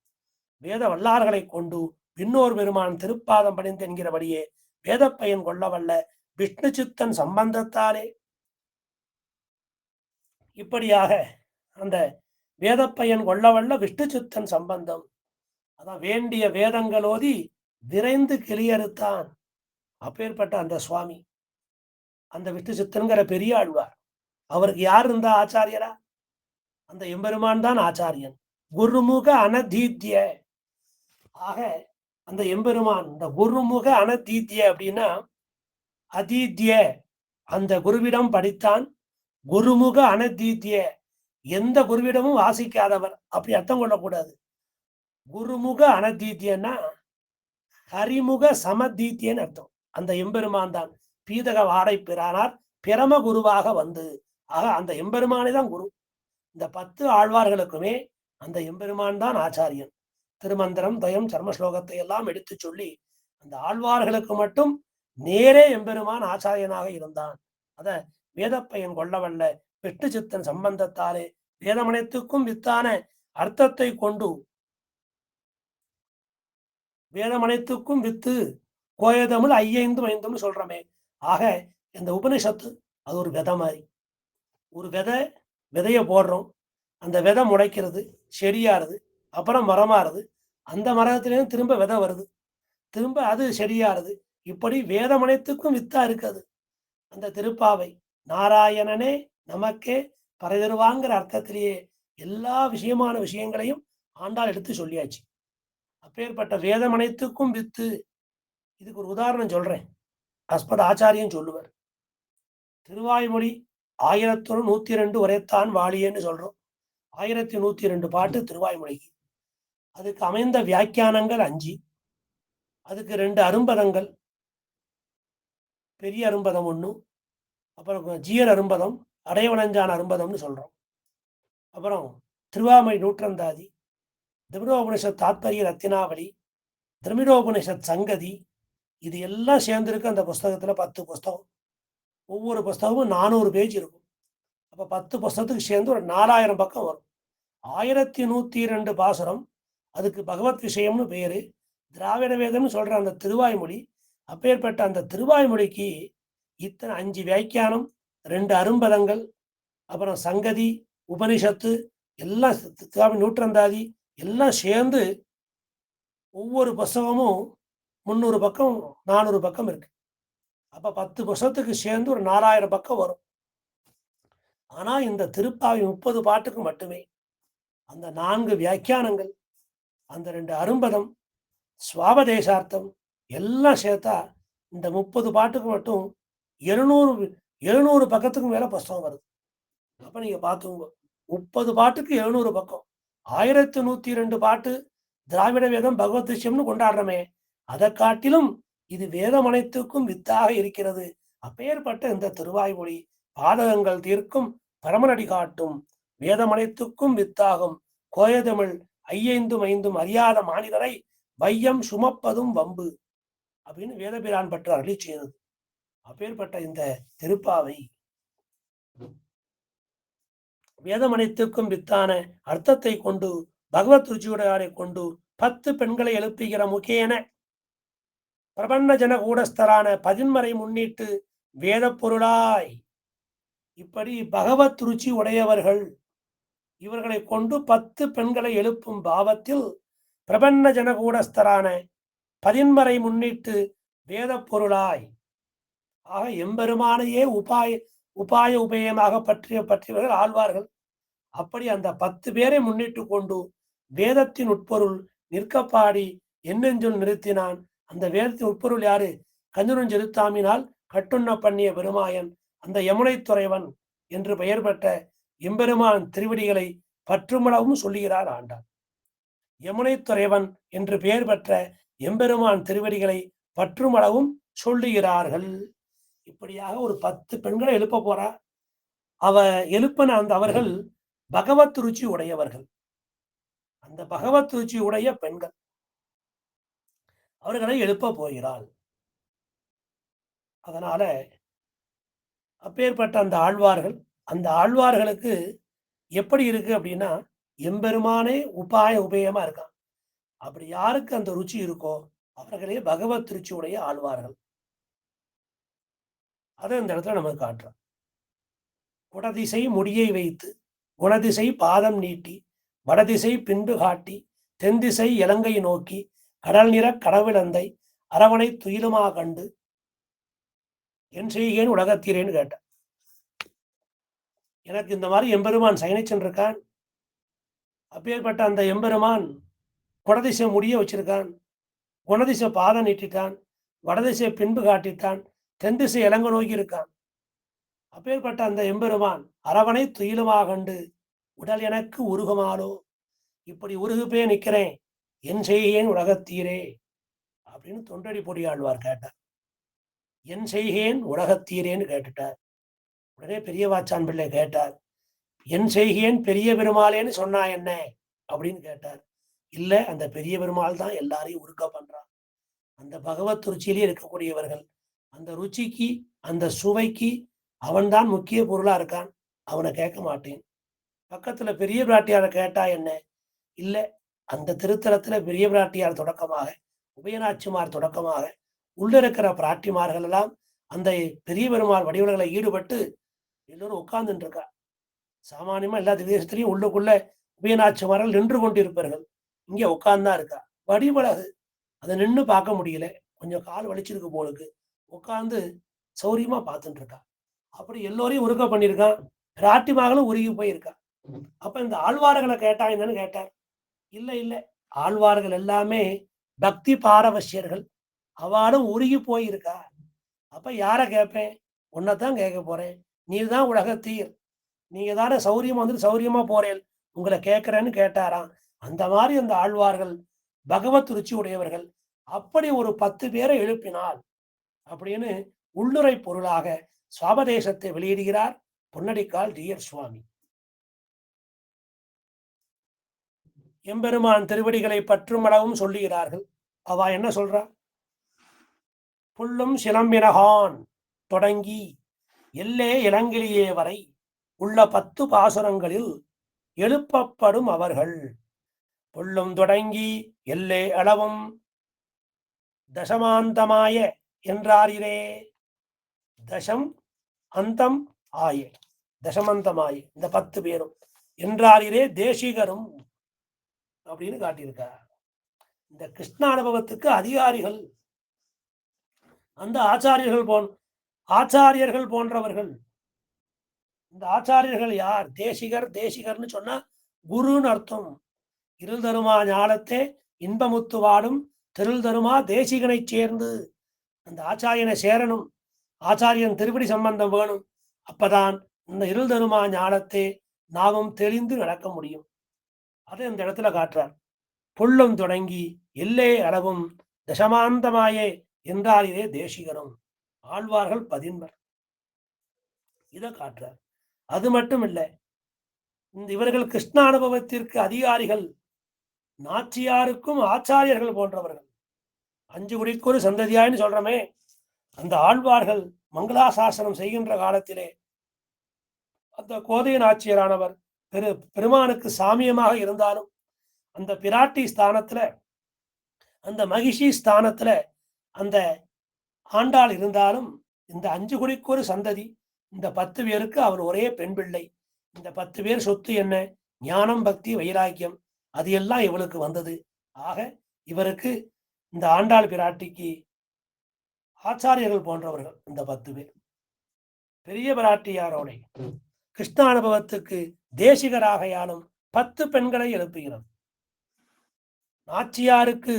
S1: வேத வல்லார்களை கொண்டு இன்னொரு பெருமான் திருப்பாதம் பணிந்து என்கிறபடியே வேத பயன் கொள்ளவல்ல விஷ்ணு சித்தன் சம்பந்தத்தாலே இப்படியாக அந்த வேத பயன் கொள்ளவல்ல விஷ்ணு சித்தன் சம்பந்தம். அதான் வேண்டிய வேதங்களோதி விரைந்து கிளியறுத்தான். அப்பேற்பட்ட அந்த சுவாமி அந்த விஷ்ணு சித்தன்கிற பெரிய ஆழ்வார். அவருக்கு யார் இருந்தா ஆச்சாரியரா? அந்த எம்பெருமான் தான் ஆச்சாரியன். குருமுக அனதீத்திய. ஆக அந்த எம்பெருமான் இந்த குருமுக அனதீத்திய அப்படின்னா அதீத்திய அந்த குருவிடம் படித்தான். குருமுக அனதீத்திய எந்த குருவிடமும் வாசிக்காதவர் அப்படி அர்த்தம் கொள்ளக்கூடாது. குருமுக அனதீத்தியன்னா ஹரிமுக சமதீத்தியன்னு அர்த்தம். அந்த எம்பெருமான் தான் பீதக வாடை பிரானார் பிரம குருவாக வந்து. ஆக அந்த எம்பெருமானே தான் குரு. இந்த 10 ஆழ்வார்களுக்குமே அந்த எம்பெருமான் தான் ஆச்சாரியன். திருமந்திரம் தயம் சர்ம ஸ்லோகத்தை எல்லாம் எடுத்து சொல்லி அந்த ஆழ்வார்களுக்கு மட்டும் நேரே எம்பெருமான் ஆச்சாரியனாக இருந்தான். அத வேத பயன் கொள்ளவல்ல விஷ்ணு சித்தன் சம்பந்தத்தாலே வேதமனைத்துக்கும் வித்தான அர்த்தத்தை கொண்டு வேதமனைத்துக்கும் வித்து கோயதமிழ் 5 5 சொல்றமே. ஆக இந்த உபனிஷத்து அது ஒரு விதை மாதிரி. ஒரு விதைய போடுறோம், அந்த விதை முளைக்கிறது, செடியாறுது, அப்புறம் மரமாறுது, அந்த மரத்திலேயும் திரும்ப விதை வருது, திரும்ப அது செடியாறுது. இப்படி வேதமனைத்துக்கும் வித்தா இருக்குது அந்த திருப்பாவை. நாராயணனே நமக்கே பறைதருவாங்கிற அர்த்தத்திலேயே எல்லா விஷயமான விஷயங்களையும் ஆண்டாள் எடுத்து சொல்லியாச்சு. அப்பேற்பட்ட வேதமனைத்துக்கும் வித்து. இதுக்கு ஒரு உதாரணம் சொல்றேன். அஸ்பத ஆச்சாரியன் சொல்லுவார். திருவாய்மொழி 1102 உரைத்தான் வாழியன்னு சொல்றோம். 1102 பாட்டு திருவாய்மொழிக்கு. அதுக்கு அமைந்த வியாக்கியானங்கள் 5. அதுக்கு 2 அரும்பதங்கள், பெரிய அரும்பதம் 1, அப்புறம் ஜீயர் அரும்பதம், அடைவனஞ்சான் அரும்பதம்னு சொல்றோம். அப்புறம் திருவாமொழி நூற்றந்தாதி, திமிரோபனிஷத் தாத்பரிய ரத்தினாவளி, திரமிடோபனிஷத் சங்கதி, இது எல்லாம் சேர்ந்திருக்கு அந்த புஸ்தகத்துல 10 புஸ்தகம். ஒவ்வொரு புஸ்தகமும் 400 பேஜ் இருக்கும். அப்ப 10 புஸ்தகத்துக்கு சேர்ந்து ஒரு 4000 பக்கம் வரும். 1102 பாசுரம். அதுக்கு பகவத் விஷயம்னு பேரு. திராவிட வேதம்னு சொல்ற அந்த திருவாய்மொழி. அப்பேற்பட்ட அந்த திருவாய்மொழிக்கு இத்தனை 5 வியாக்கியானம், 2 அரும்பதங்கள், அப்புறம் சங்கதி, உபனிஷத்து எல்லாம் திருவாமி நூற்றந்தாதி எல்லாம் சேர்ந்து ஒவ்வொரு புஸ்தகமும் 300 பக்கம், 400 பக்கம் இருக்கு. அப்ப 10 புஸ்தகத்துக்கு சேர்ந்து ஒரு 4000 பக்கம் வரும். ஆனா இந்த திருப்பாவை 30 பாட்டுக்கு மட்டுமே அந்த 4 வியாக்கியானங்கள், அந்த 2 அரும்பதம், சுவாபதேசார்த்தம் எல்லாம் சேர்த்தா இந்த 30 பாட்டுக்கு மட்டும் 700 பக்கத்துக்கு மேல புஸ்தகம் வருது. அப்ப நீங்க பார்த்துங்க, 30 பாட்டுக்கு 700 பக்கம், 1102 பாட்டு திராவிட வேதம் பகவத் விஷயம்னு கொண்டாடுறோமே, அதை காட்டிலும் இது வேதம் அனைத்துக்கும் வித்தாக இருக்கிறது. அப்பேற்பட்ட இந்த திருவாய்மொழி பாதகங்கள் தீர்க்கும் பரமனடி காட்டும் வேதம் அனைத்துக்கும் வித்தாகும் கோயதமிழ் ஐயைந்தும் ஐந்தும் அறியாத மாநிலரை வையம் சுமப்பதும் வம்பு அப்படின்னு வேதபிரான் பற்று அருளி செய்தது. அப்பேற்பட்ட இந்த திருப்பாவை வேதம் அனைத்துக்கும் வித்தான அர்த்தத்தை கொண்டு பகவத் ருச்சியுடையாரை கொண்டு 10 பெண்களை எழுப்புகிற முகேன பிரபன்ன ஜன கூடஸ்தரான பதின்மறை முன்னிட்டு வேத பொருளாய் இப்படி பகவத் ருச்சி உடையவர்கள் இவர்களை கொண்டு 10 பெண்களை எழுப்பும் பாவத்தில் பிரபன்ன ஜனகூடஸ்தரான பதின்மறை முன்னிட்டு வேத பொருளாய் ஆக எம்பெருமானையே உபாய உபயமாக பற்றியவர்கள் ஆழ்வார்கள். அப்படி அந்த 10 பேரை முன்னிட்டு கொண்டு வேதத்தின் உட்பொருள் நிற்கப்பாடி என்னெஞ்சொல் நிறுத்தினான். அந்த வேதத்தின் உட்பொருள் யாரு? கஞ்சுனஞ்செலுத்தாமினால் கட்டுண்ண பண்ணிய பெருமாயன், அந்த யமுனை துறைவன் என்று பெயர் பெற்ற எம்பெருமான் திருவடிகளை பற்றுமளவும் சொல்லுகிறார் ஆண்டான். யமுனை துறைவன் என்று பெயர் பெற்ற எம்பெருமான் திருவடிகளை பற்றுமளவும் சொல்லுகிறார்கள். இப்படியாக ஒரு 10 பெண்களை எழுப்ப போறா. எழுப்பின அந்த அவர்கள் பகவத் ருச்சி உடையவர்கள். அந்த பகவத் ருச்சி உடைய பெண்கள் அவர்களை எழுப்ப போகிறாள். அதனால அப்பேற்பட்ட அந்த ஆழ்வார்களுக்கு எப்படி இருக்கு அப்படின்னா, எம்பெருமானே உபயமா இருக்கான். அப்படி யாருக்கு அந்த ருச்சி இருக்கோ அவர்களே பகவத் ருச்சி உடைய ஆழ்வார்கள். அதை இந்த இடத்துல நமக்கு காட்டுறோம். குடதிசை முடியை வைத்து குணதிசை பாதம் நீட்டி வடதிசை பின்பு காட்டி தென்திசை இலங்கை நோக்கி கடல் நிற கடவுளந்தை அரவணை துயிலுமா கண்டு என் செய்கேன் உலகத்தீரேன்னு கேட்டேன். எனக்கு இந்த மாதிரி எம்பெருமான் சயனிச்சென்றிருக்கான். அப்பேற்பட்ட அந்த எம்பெருமான் குடதிசை முடிய வச்சிருக்கான், குணதிசை பாதம் நீட்டிட்டான், வடதிசை பின்பு காட்டிட்டான், தென் திசை இலங்கை நோக்கி இருக்கான். அப்பேற்பட்ட அந்த எம்பெருமான் அரவணை துயிலுமா கண்டு உடல் எனக்கு உருகுமாலோ, இப்படி உருகுப்பே நிற்கிறேன், என் செய்கேன் உலகத்தீரே அப்படின்னு தொண்டடி பொடியாழ்வார் கேட்டார். என் செய்கேன் உலகத்தீரேன்னு கேட்டுட்டார். உடனே பெரிய வாச்சான் பிள்ளை கேட்டார், என் செய்கேன் பெரிய பெருமாளேன்னு சொன்னா என்ன அப்படின்னு கேட்டார். இல்ல, அந்த பெரிய பெருமாள் தான் எல்லாரையும் உருக்க பண்றான். அந்த பகவத் ருச்சியிலே இருக்கக்கூடியவர்கள், அந்த ருச்சிக்கு அந்த சுவைக்கு அவன்தான் முக்கிய பொருளா இருக்கான். அவனை கேட்க மாட்டேன். பக்கத்துல பெரிய பிராட்டியாரை கேட்டா என்ன? இல்ல, அந்த திருத்தலத்துல பெரிய பிராட்டியார் தொடக்கமாக உபயநாச்சிமார் தொடக்கமாக உள்ள இருக்கிற பிராட்டிமார்கள் எல்லாம் அந்த பெரிய பெருமாள் வடிவங்களை ஈடுபட்டு எல்லோரும் உட்கார்ந்துட்டு இருக்கா. சாமானியமா எல்லா தேசத்திலையும் உள்ளுக்குள்ள உபயநாச்சிமார்கள் நின்று கொண்டிருப்பார்கள். இங்க உட்கார்ந்தா இருக்கா. வடிவழகு அதை நின்று பார்க்க முடியல, கொஞ்சம் கால் வலிச்சிருக்கு போலுக்கு, உட்கார்ந்து சௌரியமா பார்த்துட்டு இருக்கா. அப்படி எல்லோரையும் உருக்க பண்ணியிருக்கான். பிராட்டிமார்களும் உருகி போயிருக்கா. அப்ப இந்த ஆழ்வார்களை கேட்டா என்னன்னு கேட்டார். இல்ல, ஆழ்வார்கள் எல்லாமே பக்தி பாரவசியர்கள், அவளும் உருகி போயிருக்கா. அப்ப யார கேட்பேன்? உன்னைத்தான் கேட்க போறேன். நீ தான் உலகத்தீர், நீங்க தானே சௌரியமா வந்து சௌரியமா போறேன், உங்களை கேட்கிறேன்னு கேட்டாராம். அந்த மாதிரி அந்த ஆழ்வார்கள் பகவத் ருச்சி உடையவர்கள். அப்படி ஒரு 10 பேரை எழுப்பினால் அப்படின்னு உள்ளுரை பொருளாக சுவாபதேசத்தை வெளியிடுகிறார் பொன்னடிக்கால் ஜீயர் சுவாமி. எம்பெருமான் திருவடிகளை பற்றும் அளவும் சொல்லுகிறார்கள். அவ என்ன சொல்றா? புல்லும் சிலம்பினகான் தொடங்கி எல்லே இளங்கிலியே வரை உள்ள 10 பாசுரங்களில் எழுப்பப்படும் அவர்கள். புல்லும் தொடங்கி எல்லே அளவும் தசமாந்தமாய என்றாரிரே. தசம் அந்தம் ஆய, தசமந்தமாய இந்த 10 பேரும் என்றாரிரே தேசிகரும் அப்படின்னு காட்டியிருக்கார். இந்த கிருஷ்ண அனுபவத்துக்கு அதிகாரிகள் அந்த ஆச்சாரியர்கள் போன்றவர்கள். இந்த ஆச்சாரியர்கள் யார்? தேசிகர். தேசிகர்னு சொன்னா குருன்னு அர்த்தம். இருள் தருமா ஞானத்தே இன்பமுத்து வாடும் திருள் தருமா தேசிகனை சேர்ந்து. அந்த ஆச்சாரியனை சேரணும், ஆச்சாரியன் திருப்படி சம்பந்தம் வேணும். அப்பதான் இந்த இருள் தருமா ஞானத்தை நாமும் தெளிந்து நடக்க முடியும். அதை இந்த இடத்துல காட்டுறார். புல்லும் தொடங்கி எல்லே அளவும் தசமாந்தமாயே என்றாரிலே தேசிகரும். ஆழ்வார்கள் 11 இதை காட்டுறார். அது மட்டும் இல்லை, இவர்கள் கிருஷ்ண அனுபவத்திற்கு அதிகாரிகள், நாச்சியாருக்கும் ஆச்சாரியர்கள் போன்றவர்கள். 5 குடிக்கொரு சந்ததியாயின்னு சொல்றமே, அந்த ஆழ்வார்கள் மங்களாசாசனம் செய்கின்ற காலத்திலே அந்த கோதை நாச்சியரானவர் பெருமானுக்கு சாமியமாக இருந்தாலும், அந்த பிராட்டி ஸ்தானத்துல, அந்த மகிஷி ஸ்தானத்துல அந்த ஆண்டாள் இருந்தாலும், இந்த 5 குடிக்கொரு சந்ததி, இந்த 10 பேருக்கு அவர் ஒரே பெண் பிள்ளை. இந்த 10 பேர் சொத்து என்ன? ஞானம், பக்தி, வைராக்கியம், அது எல்லாம் இவளுக்கு வந்தது. ஆக இவருக்கு, இந்த ஆண்டாள் பிராட்டிக்கு ஆச்சாரியர்கள் போன்றவர்கள் இந்த 10 பேர். பெரிய பிராட்டியாரோட கிருஷ்ண அனுபவத்துக்கு தேசிகராகையாலும் 10 பெண்களை எழுப்புகிறது. நாச்சியாருக்கு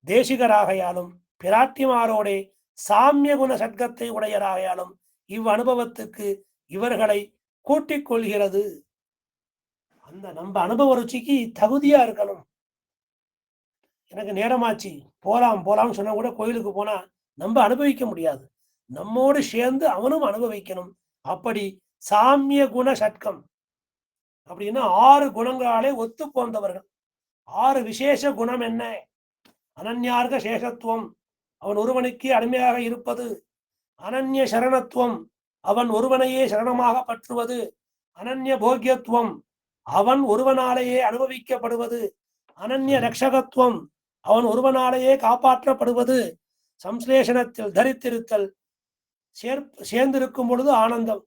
S1: தேசிகராகையாலும் பிராட்டிமாரோட சாமிய குண சட்கத்தை உடையராகையாலும் இவ் அனுபவத்துக்கு இவர்களை கூட்டிக் கொள்கிறது. அந்த நம்ம அனுபவ ருச்சிக்கு தகுதியா இருக்கணும். எனக்கு நேரமாச்சு, போலாம் சொன்னா கூட கோயிலுக்கு போனா நம்ம அனுபவிக்க முடியாது. நம்மோடு சேர்ந்து அவனும் அனுபவிக்கணும். அப்படி சாமிய குண சட்கம் அப்படின்னா 6 குணங்களாலே ஒத்து போந்தவர்கள். 6 விசேஷ குணம் என்ன? அனன்யார்க சேஷத்துவம், அவன் ஒருவனுக்கே அடிமையாக இருப்பது. அனன்ய சரணத்துவம், அவன் ஒருவனையே சரணமாக பற்றுவது. அனன்ய போக்கியத்துவம், அவன் ஒருவனாலேயே அனுபவிக்கப்படுவது. அனன்ய ரக்ஷகத்துவம், அவன் ஒருவனாலேயே காப்பாற்றப்படுவது. சம்ஸ்லேஷனத்தில் தரித்திருத்தல், சேர்ந்திருக்கும் பொழுது ஆனந்தம்.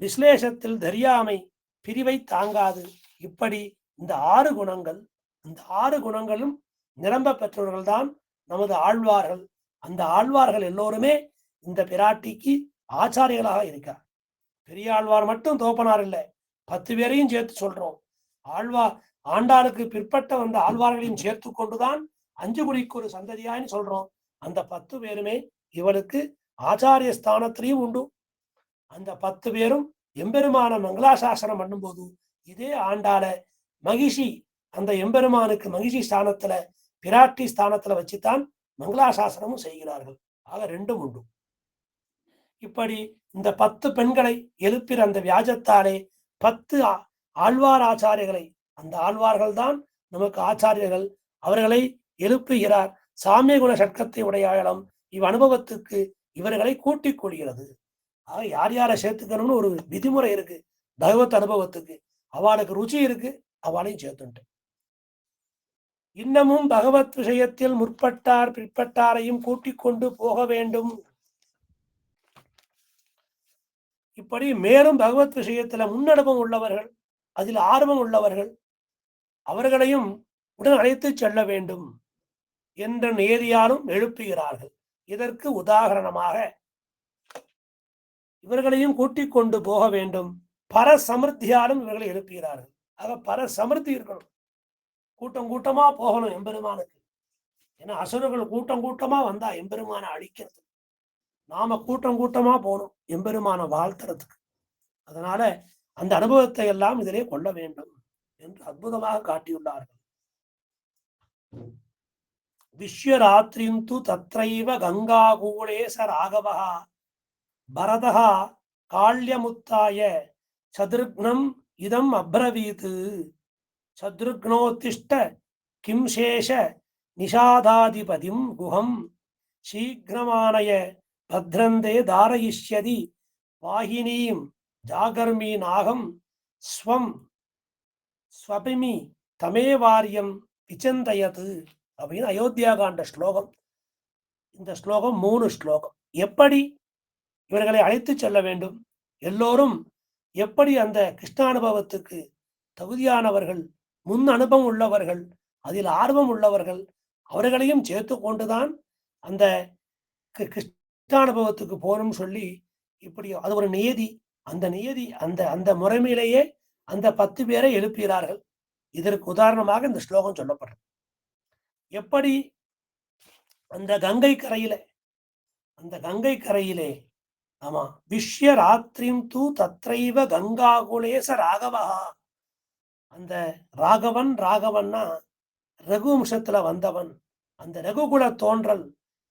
S1: விஸ்லேஷத்தில் தெரியாமை, பிரிவை தாங்காது. இப்படி இந்த 6 குணங்கள், இந்த 6 குணங்களும் நிரம்ப பெற்றவர்கள் தான் நமது ஆழ்வார்கள். அந்த ஆழ்வார்கள் எல்லோருமே இந்த பிராட்டிக்கு ஆச்சாரியர்களாக இருக்கார். பெரிய ஆழ்வார் மட்டும் தோப்பனார் இல்லை, 10 பேரையும் சேர்த்து சொல்றோம். ஆண்டாளுக்கு பிற்பட்ட வந்த ஆழ்வார்களையும் சேர்த்து கொண்டுதான் 5 குடிக்கு ஒரு சந்ததியான்னு சொல்றோம். அந்த 10 பேருமே இவளுக்கு ஆச்சாரிய ஸ்தானத்திலையும் உண்டு. அந்த 10 பேரும் எம்பெருமான மங்களாசாசனம் பண்ணும்போது இதே ஆண்டாள மகிஷி, அந்த எம்பெருமானுக்கு மகிஷி ஸ்தானத்துல, பிராட்டி ஸ்தானத்துல வச்சுத்தான் மங்களாசாசனமும் செய்கிறார்கள். ஆக 2 உண்டு. இப்படி இந்த 10 பெண்களை எழுப்பிற அந்த வியாஜத்தாலே 10 ஆழ்வார் ஆச்சாரியர்களை, அந்த ஆழ்வார்கள் தான் நமக்கு ஆச்சாரியர்கள், அவர்களை எழுப்புகிறார். சாமிய குண சட்கத்தை உடையாளம் இவ் அனுபவத்துக்கு இவர்களை கூட்டிக் கொள்கிறது. ஆக யார் யாரை சேர்த்துக்கணும்னு ஒரு விதிமுறை இருக்கு. பகவத் அனுபவத்துக்கு அவளுக்கு ருச்சி இருக்கு, அவளையும் சேர்த்துட்டு. இன்னமும் பகவத் விஷயத்தில் முற்பட்டார் பிற்பட்டாரையும் கூட்டிக் கொண்டு போக வேண்டும். இப்படி மேலும் பகவத் விஷயத்துல முன்னனுபவம் உள்ளவர்கள், அதில் ஆர்வம் உள்ளவர்கள், அவர்களையும் உடன் அழைத்து செல்ல வேண்டும் என்ற நேரியாலும் எழுப்புகிறார்கள். இதற்கு உதாரணமாக இவர்களையும் கூட்டிக் கொண்டு போக வேண்டும். பர சமிருத்தியாலும் இவர்களை எழுப்புகிறார்கள். ஆக பர சமிருத்தி இருக்கணும், கூட்டம் கூட்டமா போகணும் எம்பெருமானுக்கு. ஏன்னா அசுரர்கள் கூட்டம் கூட்டமா வந்தா எம்பெருமான அழிக்கிறது, நாம கூட்டம் கூட்டமா போகணும் எம்பெருமான வாழ்த்துறதுக்கு. அதனால அந்த அனுபவத்தை எல்லாம் இதிலே கொள்ள வேண்டும் என்று அற்புதமாக காட்டியுள்ளார்கள். விஸ்வராத்திரியும் து தத்ரைவ கங்காகூலே ச ராகவः பரதः காள்யமுத்தாய சதுர்க்னம் இதம் அப்ரவீத். சத்ருக்னோத்திஷ்ட கிம் சேஷ நிஷாதாதிபதிம் குஹம் சீக்ரமானய பத்ரந்தே தாரயிஷ்யதி வாகினீம் ஜாகர்மி நாகம் ஸ்வம் ஸ்வபிமி தமேவாரியம் விச்சந்தயது அப்படின்னு அயோத்தியா காண்ட ஸ்லோகம். இந்த ஸ்லோகம் 3 ஸ்லோகம். எப்படி இவர்களை அழைத்து செல்ல வேண்டும், எல்லோரும் எப்படி அந்த கிருஷ்ணானுபவத்துக்கு தகுதியானவர்கள், முன் அனுபவம் உள்ளவர்கள், அதில் ஆர்வம் உள்ளவர்கள், அவர்களையும் சேர்த்து கொண்டுதான் அந்த கிருஷ்ணானுபவத்துக்கு போகணும்னு சொல்லி இப்படி அது ஒரு நியதி. அந்த நியதி அந்த அந்த முறைமையிலேயே அந்த 10 பேரை எழுப்புகிறார்கள். இதற்கு உதாரணமாக இந்த ஸ்லோகம் சொல்லப்படுறது. எப்படி அந்த கங்கை கரையிலே ஆமா விஸ்வராத்திரிம் தூ தத்ரைவ கங்காகுலேச ராகவா. அந்த ராகவன்னா ரகுவம்சத்துல வந்தவன், அந்த ரகுகுல தோன்றல்.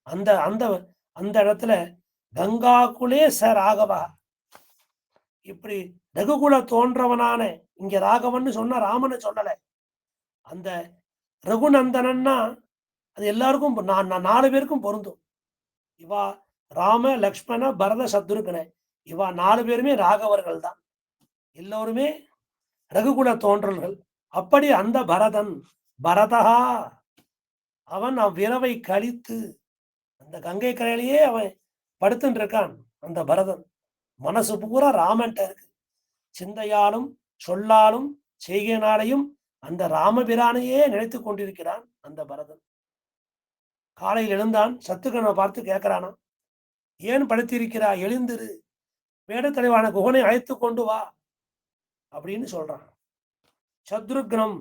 S1: அந்த அந்த அந்த இடத்துல கங்காகுலே ச ராகவா, இப்படி ரகுகுல தோன்றவனான, இங்க ராகவன்னு சொன்னா ராமனை சொல்லல. அந்த ரகுநந்தனன்னா அது எல்லாருக்கும் 4 பேருக்கும் பொருந்தும். இவா ராம லக்ஷ்மண பரத சத்ருகன, இவா 4 பேருமே ராகவர்கள் தான், எல்லோருமே ரகுகுல தோன்றல்கள். அப்படி அந்த பரதா அவன் அவ்விரவை கழித்து அந்த கங்கை கரையிலேயே அவன் படுத்துட்டு இருக்கான். அந்த பரதன் மனசு பூரா ராமன்ட்ட இருக்கு. சிந்தையாலும் சொல்லாலும் செய்கையினாலையும் அந்த ராமபிரானையே நினைத்து கொண்டிருக்கிறான் அந்த பரதன். காலையில் எழுந்தான், சத்துருக்கனை பார்த்து கேட்கிறானா, ஏன் படுத்திருக்கிறா, எழுந்திரு, வேடத்தலைவான குகனை அழைத்து கொண்டு வா அப்படின்னு சொல்றான். சத்ருக்னம்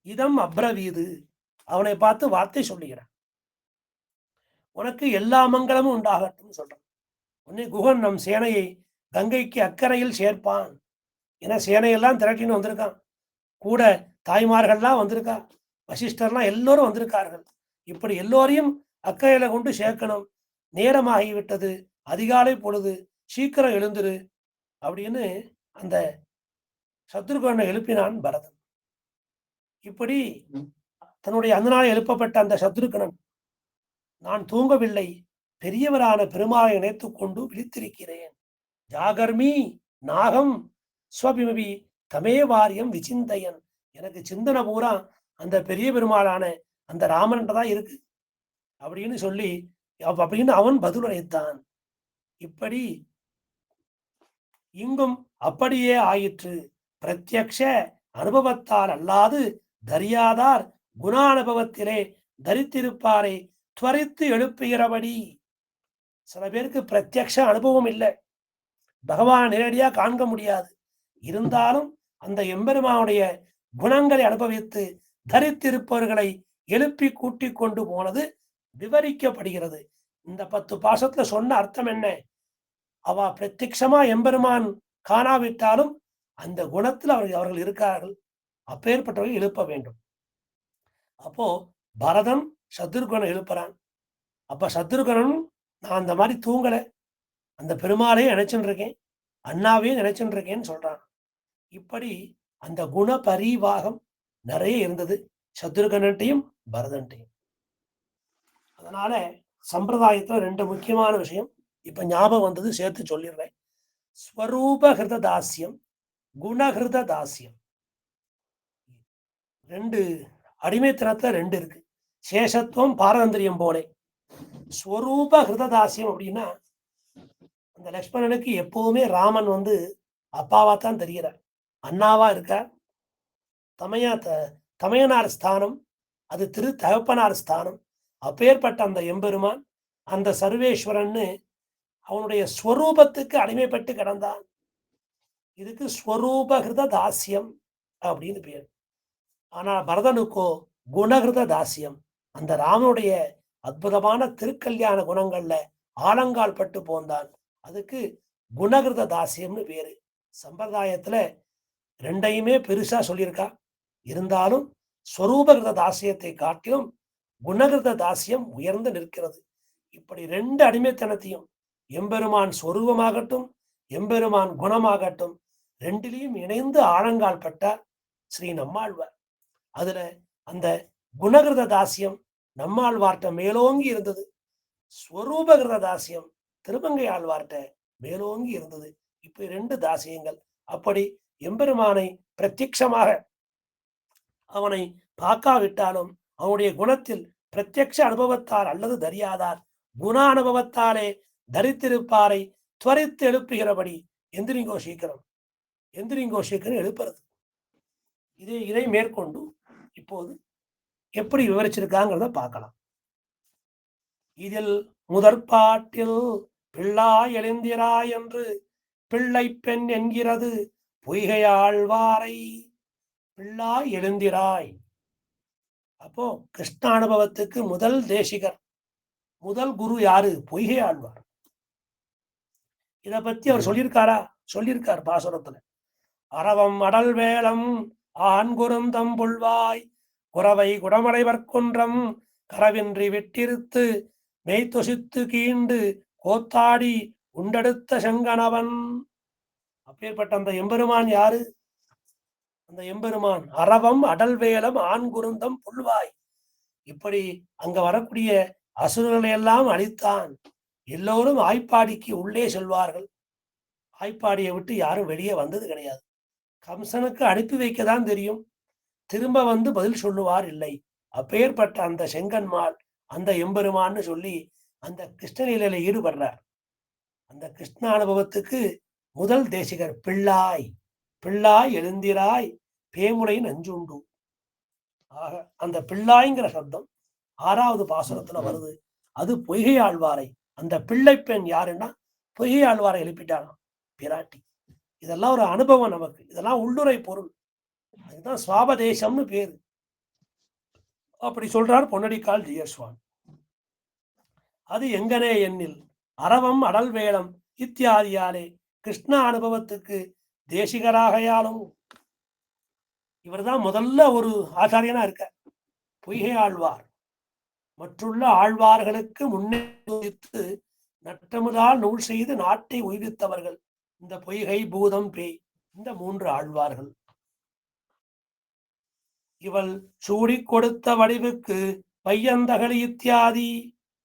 S1: இதம் அப்ரவீது, அவனை பார்த்து வார்த்தை சொல்லுகிறான், உனக்கு எல்லா மங்களமும் உண்டாகட்டும் சொல்றான். உன்னை குகன் நம் சேனையை கங்கைக்கு அக்கறையில் சேர்ப்பான். ஏன்னா சேனையெல்லாம் திரட்டின்னு வந்திருக்கான், கூட தாய்மார்கள்லாம் வந்திருக்கா, வசிஷ்டர்லாம் எல்லோரும் வந்திருக்கார்கள். இப்படி எல்லோரையும் அக்கறையில கொண்டு சேர்க்கணும். நேரமாகிவிட்டது, அதிகாலை பொழுது, சீக்கிரம் எழுந்துரு அப்படின்னு அந்த சத்ருகனை எழுப்பினான் பரதன். இப்படி தன்னுடைய அந்த நாள் எழுப்பப்பட்ட அந்த சத்ருகனன், நான் தூங்கவில்லை, பெரியவரான பெருமாளை நினைத்துக் கொண்டு விழித்திருக்கிறேன். ஜாகர்மி நாகம் ஸ்வபிமபி தமேவாரியம் விசிந்தயன், எனக்கு சிந்தனை பூரா அந்த பெரிய பெருமாளான அந்த ராமன்தான் இருக்கு அப்படின்னு சொல்லி அப்படின்னு அவன் பதிலுரைத்தான். இப்படி இங்கும் அப்படியே ஆயிற்று. பிரத்யக்ஷ அனுபவத்தால் அல்லாது தரியாதார் குணானுபவத்திலே தரித்திருப்பாரை துவரித்து எழுப்புகிறபடி. சில பேருக்கு பிரத்யக்ஷ அனுபவம் இல்லை, பகவான் நேரடியா காண்க முடியாது, இருந்தாலும் அந்த எம்பெருமானுடைய குணங்களை அனுபவித்து தரித்திருப்பவர்களை எழுப்பி கூட்டிக் கொண்டு போனது விவரிக்கப்படுகிறது. இந்த 10 பாசத்துல சொன்ன அர்த்தம் என்ன, அவ பிரத்யக்ஷமா எம்பெருமான் காணாவிட்டாலும் அந்த குணத்தில் அவர்கள் இருக்கார்கள், அப்பேற்பட்டவர்கள் எழுப்ப வேண்டும். அப்போ பரதன் சத்ருகனை எழுப்புறான். அப்ப சத்ருகனும் நான் அந்த மாதிரி தூங்கல, அந்த பெருமாளையும் நினைச்சுட்டு இருக்கேன், அண்ணாவையும் நினைச்சுட்டு இருக்கேன்னு சொல்றான். இப்படி அந்த குண பரிவாகம் நிறைய இருந்தது சத்ருகன்ட்டையும் பரதன்ட்டையும். அதனால சம்பிரதாயத்துல 2 முக்கியமான விஷயம் இப்ப ஞாபகம் வந்தது, சேர்த்து சொல்லிடுறேன். ஸ்வரூப ஹிருத தாசியம், குணஹிருத தாசியம். 2 அடிமைத்தனத்துல 2 இருக்கு, சேஷத்துவம் பாரதந்திரியம் போலே. ஸ்வரூப ஹிருத தாசியம் அப்படின்னா, அந்த லக்ஷ்மணனுக்கு எப்பவுமே ராமன் அப்பாவா தான் தெரிகிறார், அண்ணாவா இருக்கார். தமையனார் ஸ்தானம், அது திரு தகப்பனார் ஸ்தானம். அப்பேற்பட்ட அந்த எம்பெருமான், அந்த சர்வேஸ்வரன்னு அவனுடைய ஸ்வரூபத்துக்கு அடிமைப்பட்டு கிடந்தான். இதுக்கு ஸ்வரூபகிருத தாசியம் அப்படின்னு பேர். ஆனா பரதனுக்கோ குணகிருத தாசியம், அந்த ராமனுடைய அற்புதமான திருக்கல்யாண குணங்கள்ல ஆலங்கால் பட்டு போந்தான், அதுக்கு குணகிருத தாசியம்னு பேரு. சம்பிரதாயத்துல 2யுமே பெருசா சொல்லியிருக்கா, இருந்தாலும் ஸ்வரூபகிருத தாசியத்தை காட்டிலும் குணகிருத தாசியம் உயர்ந்து நிற்கிறது. இப்படி 2 அடிமைத்தனத்தையும் எம்பெருமான் சொரூபமாகட்டும், எம்பெருமான் குணமாகட்டும், 2லையும் இணைந்து ஆழங்கால் பட்டார் ஸ்ரீ நம்மாழ்வார். அதுல அந்த குணகிருத தாசியம் நம்மாழ்வார்ட்ட மேலோங்கி இருந்தது. ஸ்வரூபகிருத தாசியம் திருமங்கை ஆழ்வார்ட்ட மேலோங்கி இருந்தது. இப்ப 2 தாசியங்கள். அப்படி எம்பெருமானை பிரத்யட்சமாக அவனை பார்க்காவிட்டாலும் அவனுடைய குணத்தில் பிரத்யட்ச அனுபவத்தால் அல்லது தரியாதார் குண அனுபவத்தாலே தரித்திருப்பாரை துவரித்து எழுப்புகிறபடி எந்திரிங்கோ சீக்கிரம், எந்திரிங்கோ சீக்கிரம் எழுப்புறது. இதை மேற்கொண்டு இப்போது எப்படி விவரிச்சிருக்காங்கிறத பார்க்கலாம். இதில் முதற்பாட்டில் பிள்ளாய் எழுந்திராய் என்று பிள்ளை பெண் என்கிறது பொய்கையாழ்வாரை. பிள்ளாய் எழுந்திராய். அப்போ கிருஷ்ண அனுபவத்துக்கு முதல் தேசிகர், முதல் குரு யாரு? பொய்கை ஆழ்வார். இத பத்தி அவர் சொல்லியிருக்காரா? சொல்லியிருக்கார் பாசுரத்துல. அரவம் அடல் வேளம் ஆண்குருந்தம் புல்வாய் குறவை குடமடைவர்க்குன்றம் கரவின்றி விட்டிருத்து மெய்த்தொசித்து கீண்டு கோத்தாடி உண்டெடுத்த செங்கணவன். அப்பேற்பட்ட அந்த எம்பெருமான் யாரு? அந்த எம்பெருமான் அரவம் அடல் வேலம் ஆண்குருந்தம் புல்வாய். இப்படி அங்க வரக்கூடிய அசுரர்களை எல்லாம் அழித்தான். எல்லோரும் ஆய்ப்பாடிக்கு உள்ளே செல்வார்கள். ஆய்ப்பாடியை விட்டு யாரும் வெளியே வந்தது கிடையாது. கம்சனுக்கு அனுப்பி வைக்கதான் தெரியும், திரும்ப வந்து பதில் சொல்லுவார் இல்லை. அப்பேற்பட்ட அந்த செங்கன்மாள் அந்த எம்பெருமான்னு சொல்லி அந்த கிருஷ்ணலீலையில ஈடுபடுறார். அந்த கிருஷ்ண அனுபவத்துக்கு முதல் தேசிகர் பிள்ளாய். பிள்ளாய் எழுந்திராய் பேமுலை நஞ்சுண்டு. ஆக அந்த பிள்ளாய்ங்கிற சப்தம் 6வது பாசுரத்துல வருது. அது பொய்கை ஆழ்வாரை. அந்த பிள்ளை பெண் யாருன்னா பொய்கை ஆழ்வாரை எழுப்பிட்டாராம் பிராட்டி. இதெல்லாம் ஒரு அனுபவம் நமக்கு. இதெல்லாம் உள்ளுரை பொருள். அதுதான் சுவாபதேசம்னு பேரு. அப்படி சொல்றார் பொன்னடிக்கால் ஜெயஸ்வாமி. அது எங்கனே எண்ணில் அரவம் அடல் வேளம் இத்தியாதியாலே கிருஷ்ண அனுபவத்துக்கு தேசிகராகையாலும் இவர்தான் முதல்ல ஒரு ஆச்சாரியனா இருக்க. பொய்கை ஆழ்வார் மற்றுள்ள ஆழ்வார்களுக்கு முன்னே நட்டமுதால் நூல் செய்து நாட்டை உய்வித்தவர்கள் இந்த பொய்கை பூதம் பேய் இந்த 3 ஆழ்வார்கள். இவள் சூடி கொடுத்த வடிவுக்கு பையந்தகளி இத்தியாதி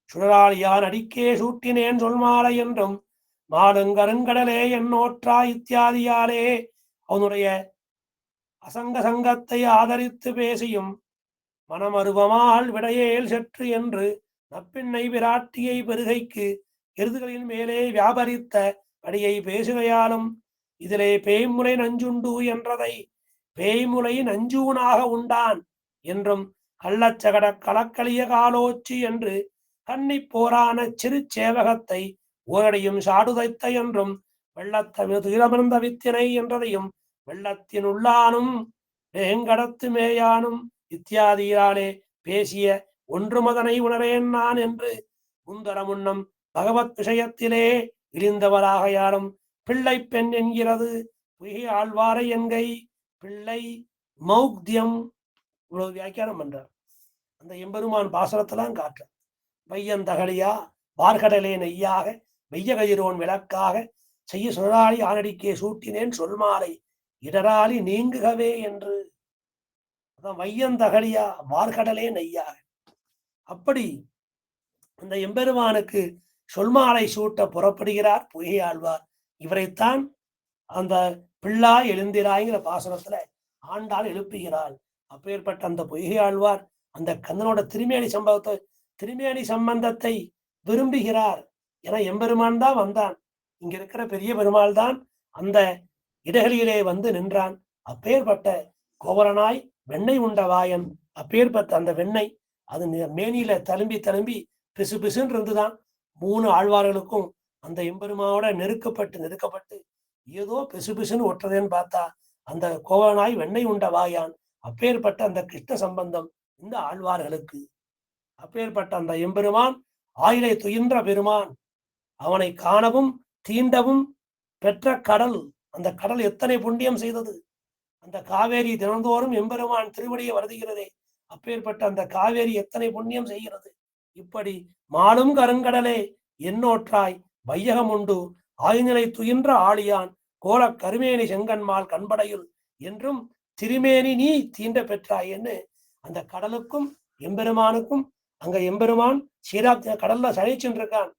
S1: சுழலாளியான் அடிக்கே சூட்டினேன் சொல்மாலை என்றும் மாலுங்கருங்கடலே என்னோற்றா இத்தியாதியாலே அவனுடைய அசங்க சங்கத்தை ஆதரித்து பேசியும் மனமருவமால் விடையேல் செற்று என்று நப்பிண்ணை விராட்டியை பெருகைக்கு எருதுகளின் மேலே வியாபரித்த அடியை பேசுகையாலும் இதிலே பேய்முலை நஞ்சுண்டு என்றதை பேய்முலை நஞ்சூனாக உண்டான் என்றும் கள்ளச்சகட கலக்கலிய காலோச்சி என்று கன்னி போரான சிறு சேவகத்தை ஓரடியும் சாடுதைத்த என்றும் வெள்ளத்தமிழ்ந்த வித்தினை என்றதையும் வெள்ளத்தின் உள்ளானும் வேங்கடத்து மேயானும் இத்தியாதியாலே பேசிய ஒன்று மதனை உணரேன் நான் என்று முந்தர முன்னம் பகவத் விஷயத்திலே இழிந்தவராகையாலும் பிள்ளை பெண் என்கிறது பொய்கை ஆழ்வாரை என்கை. பிள்ளை மௌக்தியம் இவ்வளவு வியாக்கியானம் பண்றார். அந்த எம்பெருமான் பாசனத்தெல்லாம் காட்டுற வையந்தகலியா வார்கடலே நெய்யாக வெய்ய கதிரோன் விளக்காக செய்ய சுழலாளி ஆனடிக்கே சூட்டினேன் சொல்மாலை இடராளி நீங்குகவே என்று. அதான் வையந்தகலியா வார்கடலே நெய்யாக. அப்படி அந்த எம்பெருமானுக்கு சொல்மாலை சூட்ட புறப்படுகிறார் பொய்கை ஆழ்வார். இவரைத்தான் அந்த பிள்ளாய் எழுந்திராய்ங்கிற பாசனத்துல ஆண்டாள் எழுப்புகிறாள். அப்பேற்பட்ட அந்த பொய்கை ஆழ்வார் அந்த கண்ணனோட திருமேனி சம்பந்தத்தை விரும்புகிறார். என எம்பெருமான் தான் வந்தான். இங்க இருக்கிற பெரிய பெருமாள் தான் அந்த இடகளிலே வந்து நின்றான். அப்பேற்பட்ட கோவலனாய் வெண்ணெய் உண்ட வாயன். அப்பேற்பட்ட அந்த வெண்ணெய் அது மேனியில தழும்பி பிசு பிசுன்னு இருந்துதான். 3 ஆழ்வார்களுக்கும் அந்த எம்பெருமாவோட நெருக்கப்பட்டு ஏதோ பிசு பிசுன்னு ஒட்டுறதேன்னு பார்த்தா அந்த கோவலனாய் வெண்ணெய் உண்ட வாயான். அப்பேற்பட்ட அந்த கிருஷ்ண சம்பந்தம் இந்த ஆழ்வார்களுக்கு. அப்பேற்பட்ட அந்த எம்பெருமான் ஆயிலை துயின்ற பெருமான். அவனை காணவும் தீண்டவும் பெற்ற கடல். அந்த கடல் எத்தனை புண்ணியம் செய்தது. அந்த காவேரி தினந்தோறும் எம்பெருமான் திருவடியை வருதுகிறதே. அப்பேற்பட்ட அந்த காவேரி எத்தனை புண்ணியம் செய்கிறது. இப்படி மாலும் கருங்கடலே என்னோற்றாய் வையகம் உண்டு ஆய்நிலை துயின்ற ஆழியான் கோல கருமேனி செங்கன்மால் கண்படையுள் என்றும் திருமேனி நீ தீண்ட பெற்றாய் என்று அந்த கடலுக்கும் எம்பெருமானுக்கும் அங்க எம்பெருமான் கடல்ல சனிச்சென்றிருக்கான்.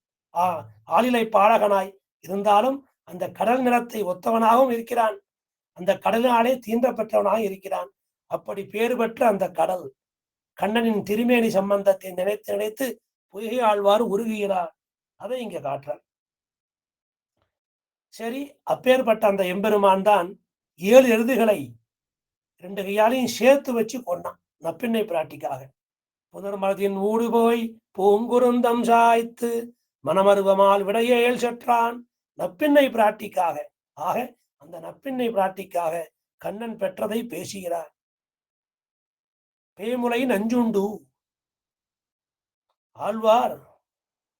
S1: ஆளிலை பாலகனாய் இருந்தாலும் அந்த கடல் நிலத்தை ஒத்தவனாகவும் இருக்கிறான். அந்த கடலினாலே தீண்ட பெற்றவனாக இருக்கிறான். அப்படி பேறு பெற்ற அந்த கடல் கண்ணனின் திருமேனி சம்பந்தத்தை நினைத்து நினைத்து பொய்கை ஆழ்வார் உருகுகிறார். அதை இங்க காட்டுறார். சரி, அப்பேற்பட்ட அந்த எம்பெருமான் தான் 7 எருதுகளை 2 கையாலையும் சேர்த்து வச்சு கொண்டான் நப்பிண்ணை பிராட்டிக்காக. புனர்மலத்தின் ஊடு போய் பூங்குருந்தம் சாய்த்து மனமருவமால் விடையேல் செற்றான் நப்பிண்ணை பிராட்டிக்காக. ஆக அந்த நப்பிண்ணை பிராட்டிக்காக கண்ணன் பெற்றதை பேசுகிறார். பேமுலை நஞ்சுண்டு ஆழ்வார்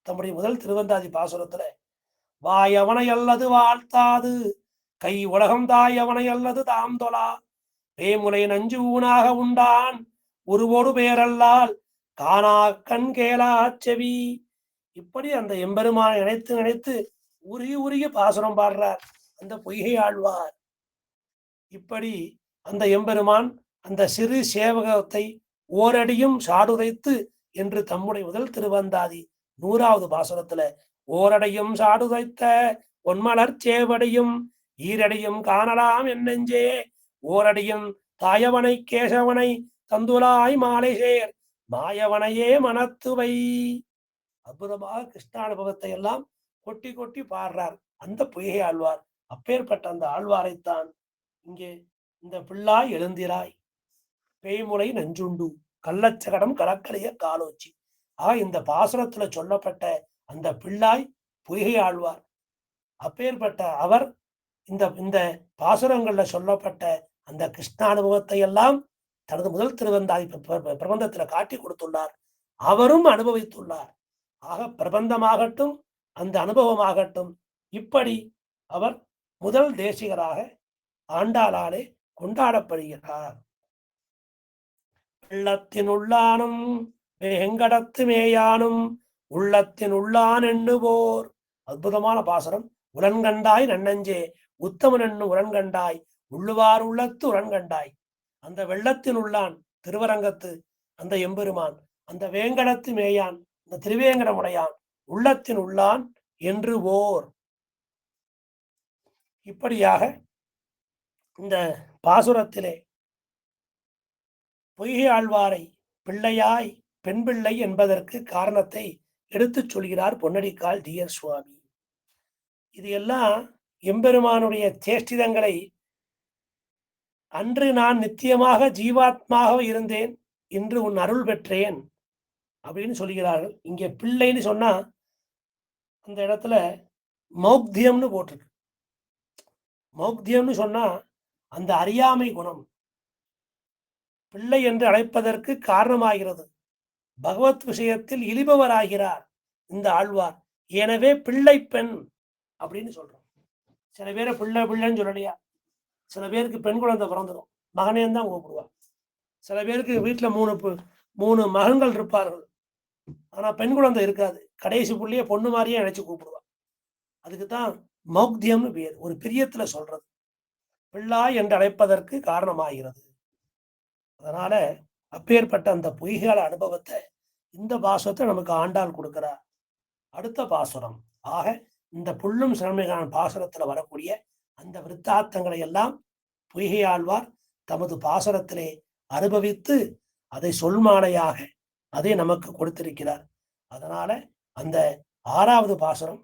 S1: தம்முடைய முதல் திருவந்தாதி பாசுரத்துல வாயவனை அல்லது வாழ்த்தாது கை உலகம் தாயவனை அல்லது தாம் தொலா பேமுலை நஞ்சு ஊனாக உண்டான் உருவோடு பேரல்லால் காணா கண் கேளா செவி. இப்படி அந்த எம்பெருமானை நினைத்து நினைத்து உருகி உருகி பாசுரம் பாடுறார் அந்த பொய்கை ஆழ்வார். இப்படி அந்த எம்பெருமான் அந்த சிறு சேவகத்தை ஓரடியும் சாடுதைத்து என்று தம்முடைய முதல் திருவந்தாதி 100வது பாசுரத்துல ஓரடையும் சாடுதைத்த ஒன்மலர் சேவடியும் ஈரடியும் காணலாம் என்னெஞ்சே ஓரடியும் தாயவனை கேசவனை தந்துலாய் மாலை சேர் மாயவனையே மனத்துவை. அற்புதமாக கிருஷ்ணானுபவத்தை எல்லாம் கொட்டி கொட்டி பாடுறார் அந்த பொய்கை ஆழ்வார். அப்பேற்பட்ட அந்த ஆழ்வாரைத்தான் இங்கே இந்த பிள்ளாய் எழுந்திராய் பேய்முலை நஞ்சுண்டு கள்ளச்சகடம் கலக்கலைய காலோச்சி. இந்த பாசுரத்துல சொல்லப்பட்ட அந்த பிள்ளாய் பொய்கை ஆழ்வார். அப்பேற்பட்ட அவர் இந்த இந்த பாசுரங்கள்ல சொல்லப்பட்ட அந்த கிருஷ்ணானுபவத்தை எல்லாம் தனது முதல் திருவந்தாதி பிரபந்தத்துல காட்டி கொடுத்துள்ளார். அவரும் அனுபவித்துள்ளார். பிரபந்தமாகட்டும் அந்த அனுபவமாகட்டும் இப்படி அவர் முதல் தேசிகராக ஆண்டாளாலே கொண்டாடப்படுகிறார். வெள்ளத்தின் உள்ளானும் வெங்கடத்து மேயானும் உள்ளத்தின் உள்ளான் எண்ணுவோர். அற்புதமான பாசுரம். உலன்கண்டாய் நன்னஞ்சே உத்தமன் என்னு உலன்கண்டாய் உள்ளுவார் உள்ளத்து உலன்கண்டாய். அந்த வெள்ளத்தின் உள்ளான் திருவரங்கத்து அந்த எம்பெருமான், அந்த வேங்கடத்து மேயான் அந்த திருவேங்கடமுடையான், உள்ளத்தின் உள்ளான் என்று ஓர். இப்படியாக இந்த பாசுரத்திலே பொய்கை ஆழ்வாரை பிள்ளையாய் பெண் பிள்ளை என்பதற்கு காரணத்தை எடுத்துச் சொல்கிறார் பொன்னடிக்கால் டிஎர் சுவாமி. இது எல்லாம் எம்பெருமானுடைய சேஷ்டிதங்களை அன்று நான் நித்தியமாக ஜீவாத்மாக இருந்தேன், இன்று உன் அருள் பெற்றேன் அப்படின்னு சொல்கிறார்கள். இங்கே பிள்ளைன்னு சொன்னா அந்த இடத்துல மௌக்தியம்னு போட்டிருக்கு. மௌக்தியம்னு சொன்னா அந்த அறியாமை குணம் பிள்ளை என்று அழைப்பதற்கு காரணமாகிறது. பகவத் விஷயத்தில் இழிபவராகிறார் இந்த ஆழ்வார். எனவே பிள்ளை பெண் அப்படின்னு சொல்றோம். சில பேரை பிள்ளை பிள்ளைன்னு சொல்லலையா, சில பேருக்கு பெண் குழந்தை பிறந்துடும், மகனேன்னு தான் கூப்பிடுவார். சில பேருக்கு வீட்டுல மூணு மகன்கள் இருப்பார்கள், ஆனா பெண் குழந்தை இருக்காது, கடைசி புள்ளிய பொண்ணு மாதிரியே நினைச்சு கூப்பிடுவார். அதுக்குதான் மௌக்தியம்னு பேர். ஒரு பிரியத்துல சொல்றது பிள்ளாய் என்று அழைப்பதற்கு காரணமாகிறது. அதனால அப்பேற்பட்ட அந்த பொய்கால அனுபவத்தை இந்த பாசுரத்தை நமக்கு ஆண்டாள் கொடுக்கிறார். அடுத்த பாசுரம் இந்த புல்லும் சிரமிகான பாசுரத்துல வரக்கூடிய அந்த விருத்தாந்தங்களை எல்லாம் பொய்கை ஆழ்வார் தமது பாசுரத்திலே அனுபவித்து அதை சொல்மாலையாக அதை நமக்கு கொடுத்திருக்கிறார். அதனால அந்த 6வது பாசுரம்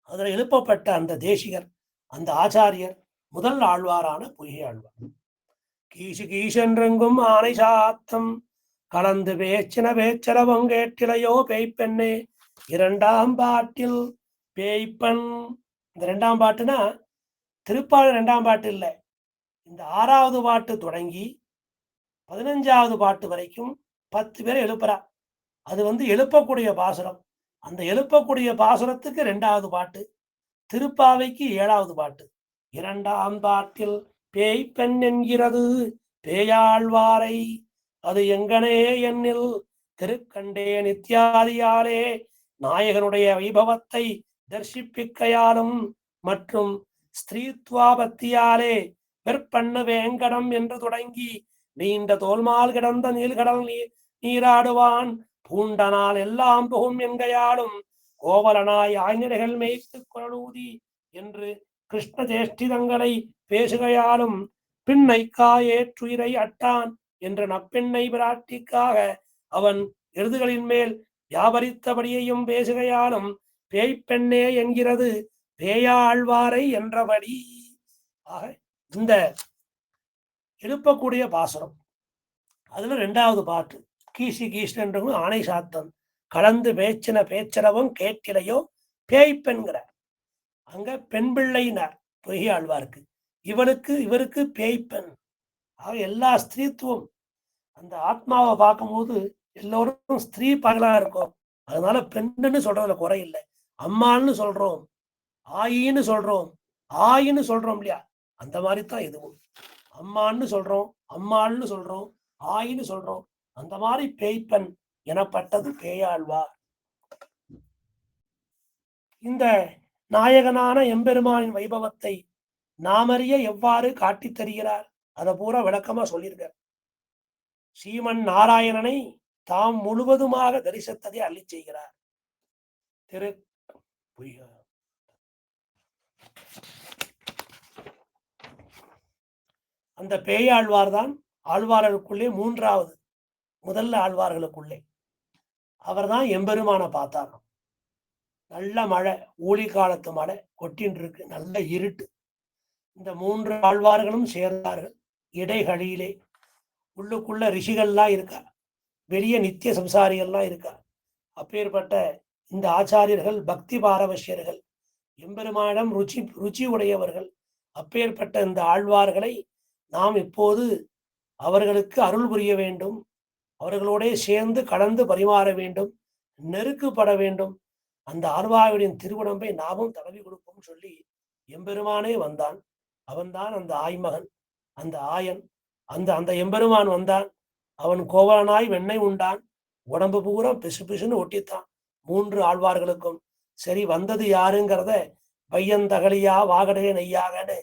S1: அதில் எழுப்பப்பட்ட அந்த தேசிகர் அந்த ஆச்சாரியர் முதல் ஆழ்வாரான பொய்கை ஆழ்வார். கீசு கீசென்றெங்கும் ஆனை சாத்தம் கலந்து பேச்சின பேச்சலவம் கேட்டிலையோ பேய்ப்பெண்ணே 2ஆம் பாட்டில் பேய்ப்பெண். இந்த 2ஆம் பாட்டுனா திருப்பாடல் 2ஆம் பாட்டு இல்லை, இந்த 6வது பாட்டு தொடங்கி 15வது பாட்டு வரைக்கும் 10 பேரை எழுப்புறா. அது எழுப்பக்கூடிய பாசுரம். அந்த எழுப்பக்கூடிய பாசுரத்துக்கு 2வது பாட்டு, திருப்பாவைக்கு 7வது பாட்டு. 2ஆம் பாட்டில் பேய் பெண் என்கிறது பேயாழ்வாரை அது எங்கனே என்னில் திருக்கண்டே நித்யாதியாலே நாயகனுடைய வைபவத்தை தர்சிப்பிக்கையாலும் மற்றும் ஸ்திரீத்வாபத்தியாலே வெற்பண்ணு வேங்கடம் என்று தொடங்கி நீண்ட தோல்மால் கிடந்த நீள்கடல் நீராடுவான் பூண்டனால் எல்லாம் புகும் எங்கையாலும் கோவலனாய் ஆய்நிலைகள் மேய்த்து குரலூதி என்று கிருஷ்ண ஜேஷ்டிதங்களை பேசுகையாலும் பின்னைக்காயேற்றுயிரை அட்டான் என்ற நப்பெண்ணை பிராட்டிக்காக அவன் எருதுகளின் மேல் வியாபரித்தபடியையும் பேசுகையாலும் பேய்ப்பெண்ணே என்கிறது பேயாழ்வாரை என்றபடி. ஆக இந்த எழுப்பக்கூடிய பாசுரம் அதுல 2வது பாட்டு கீசி கீஷ்ணன் ஆணை சாத்தன் கலந்து பேச்சின பேச்சரவும் கேட்டிலையோ பேய்ப்பெண்கிற. அங்க பெண் பிள்ளைனார் பொய்யாழ்வாருக்கு, இவருக்கு பேய்ப்பெண். ஆக எல்லா ஸ்திரீத்துவம் அந்த ஆத்மாவை பார்க்கும்போது எல்லோரும் ஸ்திரீ பகலா இருக்கும். அதனால பெண்ணுன்னு சொல்றதுல குறை இல்லை. அம்மான்னு சொல்றோம், ஆயின்னு சொல்றோம், ஆயின்னு சொல்றோம் இல்லையா, அந்த மாதிரி தான் இதுவும். அம்மான்னு சொல்றோம், அம்மான்னு சொல்றோம், ஆயின்னு சொல்றோம். அந்த மாதிரி பேய்ப்பெண் எனப்பட்டது பேயாழ்வார். இந்த நாயகனான எம்பெருமானின் வைபவத்தை நாமறிய எவ்வாறு காட்டித் தருகிறார், அதை பூரா விளக்கமா சொல்லியிருக்கார். ஸ்ரீமன் நாராயணனை தாம் முழுவதுமாக தரிசித்ததை அள்ளி செய்கிறார். அந்த பேயாழ்வார் தான் ஆழ்வார்களுக்குள்ளே 3வது, முதல்ல ஆழ்வார்களுக்குள்ளே அவர்தான் எம்பெருமான பார்த்தார். நல்ல மழை, ஊழி காலத்து மழை கொட்டின் இருக்கு, நல்ல இருட்டு. இந்த 3 ஆழ்வார்களும் சேர்ந்தார்கள். இடைகளிலே உள்ளுக்குள்ள ரிஷிகள்லாம் இருக்கா, வெளிய நித்திய சம்சாரிகள்லாம் இருக்கா. அப்பேற்பட்ட இந்த ஆச்சாரியர்கள் பக்தி பாரவசியர்கள், எம்பெருமானிடம் ருச்சி உடையவர்கள். அப்பேற்பட்ட இந்த ஆழ்வார்களை நாம் இப்போது அவர்களுக்கு அருள் புரிய வேண்டும், அவர்களோட சேர்ந்து கலந்து பரிமாற வேண்டும், நெருக்கப்பட வேண்டும். அந்த ஆழ்வார்களின் திருவுடம்பை நாமும் தடவி கொடுப்போம் சொல்லி எம்பெருமானே வந்தான். அவன்தான் அந்த ஆய்மகன், அந்த ஆயன். அந்த எம்பெருமான் வந்தான். அவன் கோவலனாய் வெண்ணெய் உண்டான், உடம்பு பூரா பிசு பிசுன்னு ஒட்டித்தான் 3 ஆழ்வார்களுக்கும். சரி, வந்தது யாருங்கிறத பையந்தகலியா வாகடே நெய்யாகன்னு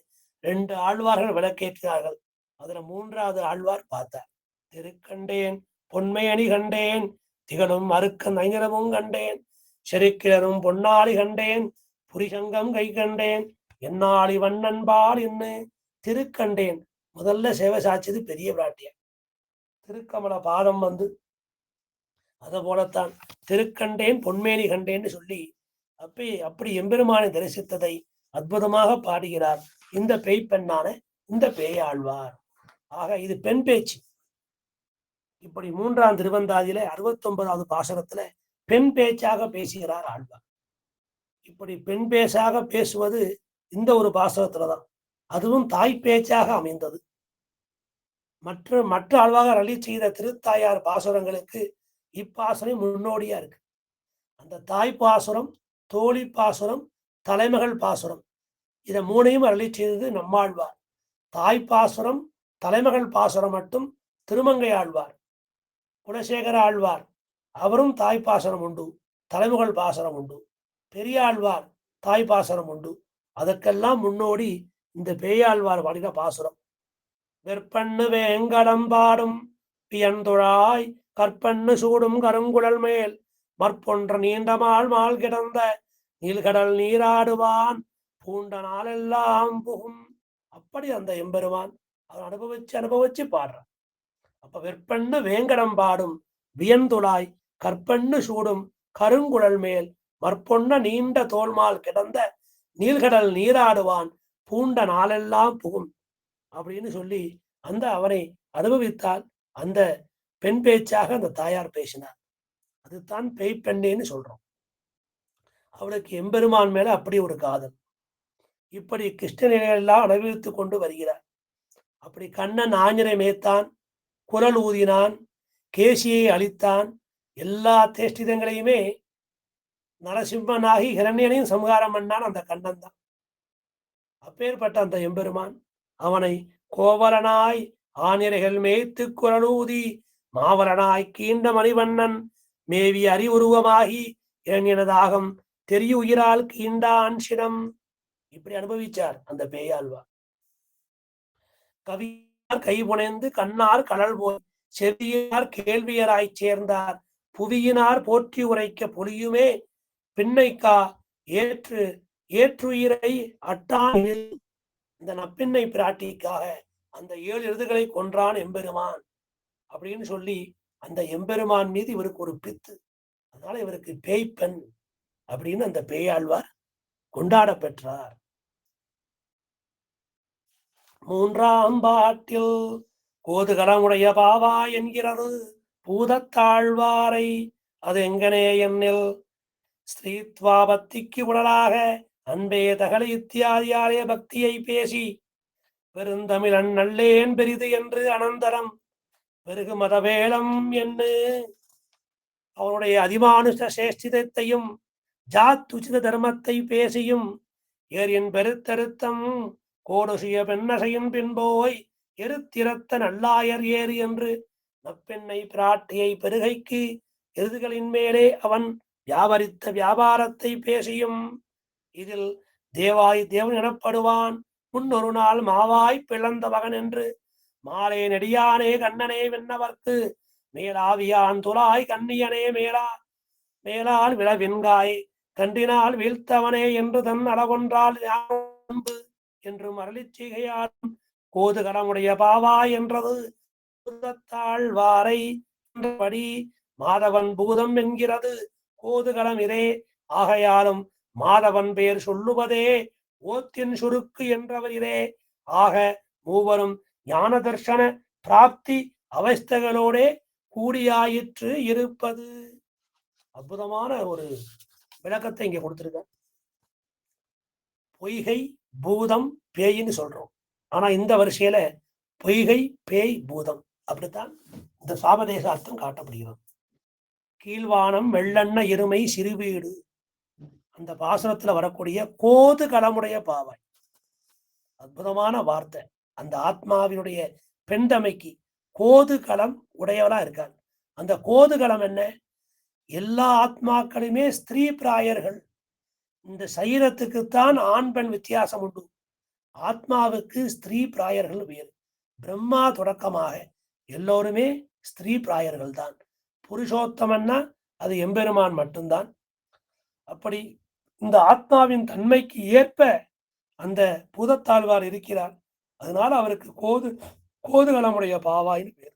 S1: 2 ஆழ்வார்கள் விளக்கேற்றினார்கள். அதுல 3வது ஆழ்வார் பார்த்தார். திருக்கண்டேன் பொன்மையணி கண்டேன், திகழும் அருக்க நைநிறமும் கண்டேன், செருக்கிழரும் பொன்னாளி கண்டேன், புரிசங்கம் கை கண்டேன், என்னாளி வண்ணன்பால் என்று திருக்கண்டேன். முதல்ல சேவை சாட்சியது பெரிய பிராட்டிய திருக்கமல பாதம் வந்து அதை போலத்தான் திருக்கண்டேன் பொன்மேனி கண்டேன்னு சொல்லி அப்படி எம்பெருமானை தரிசித்ததை அற்புதமாக பாடுகிறார் இந்த பேய்ப்பெண்ணான இந்த பேயாழ்வார். ஆக இது பெண் பேச்சு. இப்படி 3ஆம் திருவந்தாதியில 69வது பாசுரத்துல பெண் பேச்சாக பேசுகிறார் ஆழ்வார். இப்படி பெண் பேச்சாக பேசுவது இந்த ஒரு பாசுரத்துலதான், அதுவும் தாய் பேச்சாக அமைந்தது. மற்ற ஆழ்வார் அள்ளி செய்த திருத்தாயார் பாசுரங்களுக்கு இப்பாசுரம் முன்னோடியா இருக்கு. அந்த தாய் பாசுரம், தோழி பாசுரம், தலைமகள் பாசுரம், இதை 3ஐயும் அள்ளி செய்தது நம்மாழ்வார். தாய் பாசுரம், தலைமகள் பாசுரம் மட்டும் திருமங்கை ஆழ்வார். குலசேகர ஆழ்வார் அவரும் தாய் பாசனம் உண்டு, தலைமகள் பாசனம் உண்டு. பெரியாழ்வார் தாய் பாசனம் உண்டு. அதற்கெல்லாம் முன்னோடி இந்த பேயாழ்வார் பாடின பாசுரம். வெற்பண்ணு வேங்கடம் பாடும் பியந்துழாய் கற்பண்ணு சூடும் கருங்குழல் மேல் மற்பொன்ற நீண்டமால் மால் கிடந்த நீள்கடல் நீராடுவான் பூண்ட நாளெல்லாம் புகும். அப்படி அந்த எம்பெருமான் அவர் அனுபவிச்சு பாடுறான். அப்ப வெற்பண்ணு வேங்கடம் பாடும் வியந்துழாய் கற்பண்ணு சூடும் கருங்குழல் மேல் மற்பொன்ன நீண்ட தோல்மால் கிடந்த நீள்கடல் நீராடுவான் பூண்ட நாளெல்லாம் புகும் அப்படின்னு சொல்லி அந்த அவனை அனுபவித்தால் அந்த பெண் பேச்சாக அந்த தாயார் பேசினார். அதுதான் பேய் பெண்ணேன்னு சொல்றோம். அவளுக்கு எம்பெருமான் மேல அப்படி ஒரு காதல். இப்படி கிருஷ்ணநிலையெல்லாம் அனுபவித்துக் கொண்டு வருகிறார். அப்படி கண்ணன் ஆஞ்சனை மேய்த்தான், குரல் ஊதினான், கேசியை அழித்தான், எல்லா தேஷ்டிதங்களையுமே நரசிம்மனாகி ஹிரண்யனையும் சம்ஹாரம் பண்ணான் அந்த கண்ணன் தான். அப்பேற்பட்ட அந்த எம்பெருமான் அவனை கோவலனாய் ஆனிரைகள் மேய்த்து குரலூதி மாவலனாய் கீண்ட மணிவண்ணன் மேவி அறிவுருவமாகி எனதாகம் தெரிய உயிரால் கீண்டான் சினம். இப்படி அனுபவிச்சார் அந்த பேயாழ்வார். கவியார் கைபுனைந்து கண்ணார் கடல் போய் செவியார் கேள்வியராய்ச் சேர்ந்தார் புவியினார் போற்றி உரைக்க பொலியுமே பின்னைக்கா ஏற்று ஏற்றுயிரை அட்டான். இந்த நப்பின்னை பிராட்டிக்காக அந்த 7 எழுதுகளை கொன்றான் எம்பெருமான் அப்படின்னு சொல்லி அந்த எம்பெருமான் மீது இவருக்கு ஒரு பித்து. அதனால இவருக்கு பேய்ப்பெண் அப்படின்னு அந்த பேயாழ்வார் கொண்டாட பெற்றார். 3ஆம் பாட்டில் கோதுகலமுடைய பாவா என்கிறது பூதத்தாழ்வாரை அது எங்கனே என்னில் ஸ்ரீத்வாபத்திக்கு உடலாக அன்பே தகலை இத்தியாதியாரே பக்தியை பேசி பெருந்தமிழன் நல்லேன் பெரிது என்று அனந்தரம் பெருகு மதவேளம் என்று அவனுடைய அதிமானுஷ சேஷ்டிதத்தையும் ஜாத்துச்சித தர்மத்தை பேசியும் ஏரின் பெருத்தருத்தம் கோடுசிய பெண்ணசையின் பின்போய் எருத்திரத்த நல்லாயர் ஏறு என்று நப்பெண்ணை பிராட்டியை பெருகைக்கு எருதுகளின் மேலே அவன் வியாபரித்த வியாபாரத்தை பேசியும் இதில் தேவாய் தேவன் எனப்படுவான் முன்னொரு நாள் மாவாய் பிளந்த மகன் என்று மாலே நெடியானே கண்ணனே வென்னவர்க்கு மேலாவியான் துளாய் கண்ணியனே மேலால் விளவின்காய் கண்டினால் வீழ்த்தவனே என்று தன் அளவொன்றால் என்று மரளிச் செய்கையாலும் கோதுகலமுடைய பாவா என்றது தாழ்வாரை என்றபடி மாதவன் பூதம் என்கிறது கோதுகலம் இதே ஆகையாலும் மாதவன் பெயர் சொல்லுவதே ஓத்தின் சுருக்கு என்றவர் இதே ஆக மூவரும் ஞான தர்ஷன பிராப்தி அவஸ்தைகளோட கூடியாயிற்று இருப்பது. அற்புதமான ஒரு விளக்கத்தை இங்க கொடுத்திருக்க. பொய்கை பூதம் பேயின்னு சொல்றோம். ஆனா இந்த வரிசையில பொய்கை பேய் பூதம் அப்படித்தான் இந்த சாபதேச அர்த்தம் காட்டப்படுகிறது. கீழ்வானம் வெள்ளண்ண இருமை சிறுவீடு அந்த பாசனத்துல வரக்கூடிய கோது கலமுடைய பாவாய் அற்புதமான வார்த்தை. அந்த ஆத்மாவினுடைய பெண்தமைக்கு கோது களம் உடையவளா இருக்காங்க. அந்த கோது களம் என்ன? எல்லா ஆத்மாக்களுமே ஸ்திரீ பிராயர்கள். இந்த சரீரத்துக்குத்தான் ஆண் பெண் வித்தியாசம் உண்டு. ஆத்மாவுக்கு ஸ்திரீ பிராயர்கள் வேறு. பிரம்மா தொடக்கமாக எல்லோருமே ஸ்திரீ பிராயர்கள் தான். புருஷோத்தமன்னா அது எம்பெருமான் மட்டும்தான். அப்படி இந்த ஆத்மாவின் தன்மைக்கு ஏற்ப அந்த பூதத்தாழ்வார் இருக்கிறார். அதனால அவருக்கு கோதுகலமுடைய பாவாயின்னு பேர்.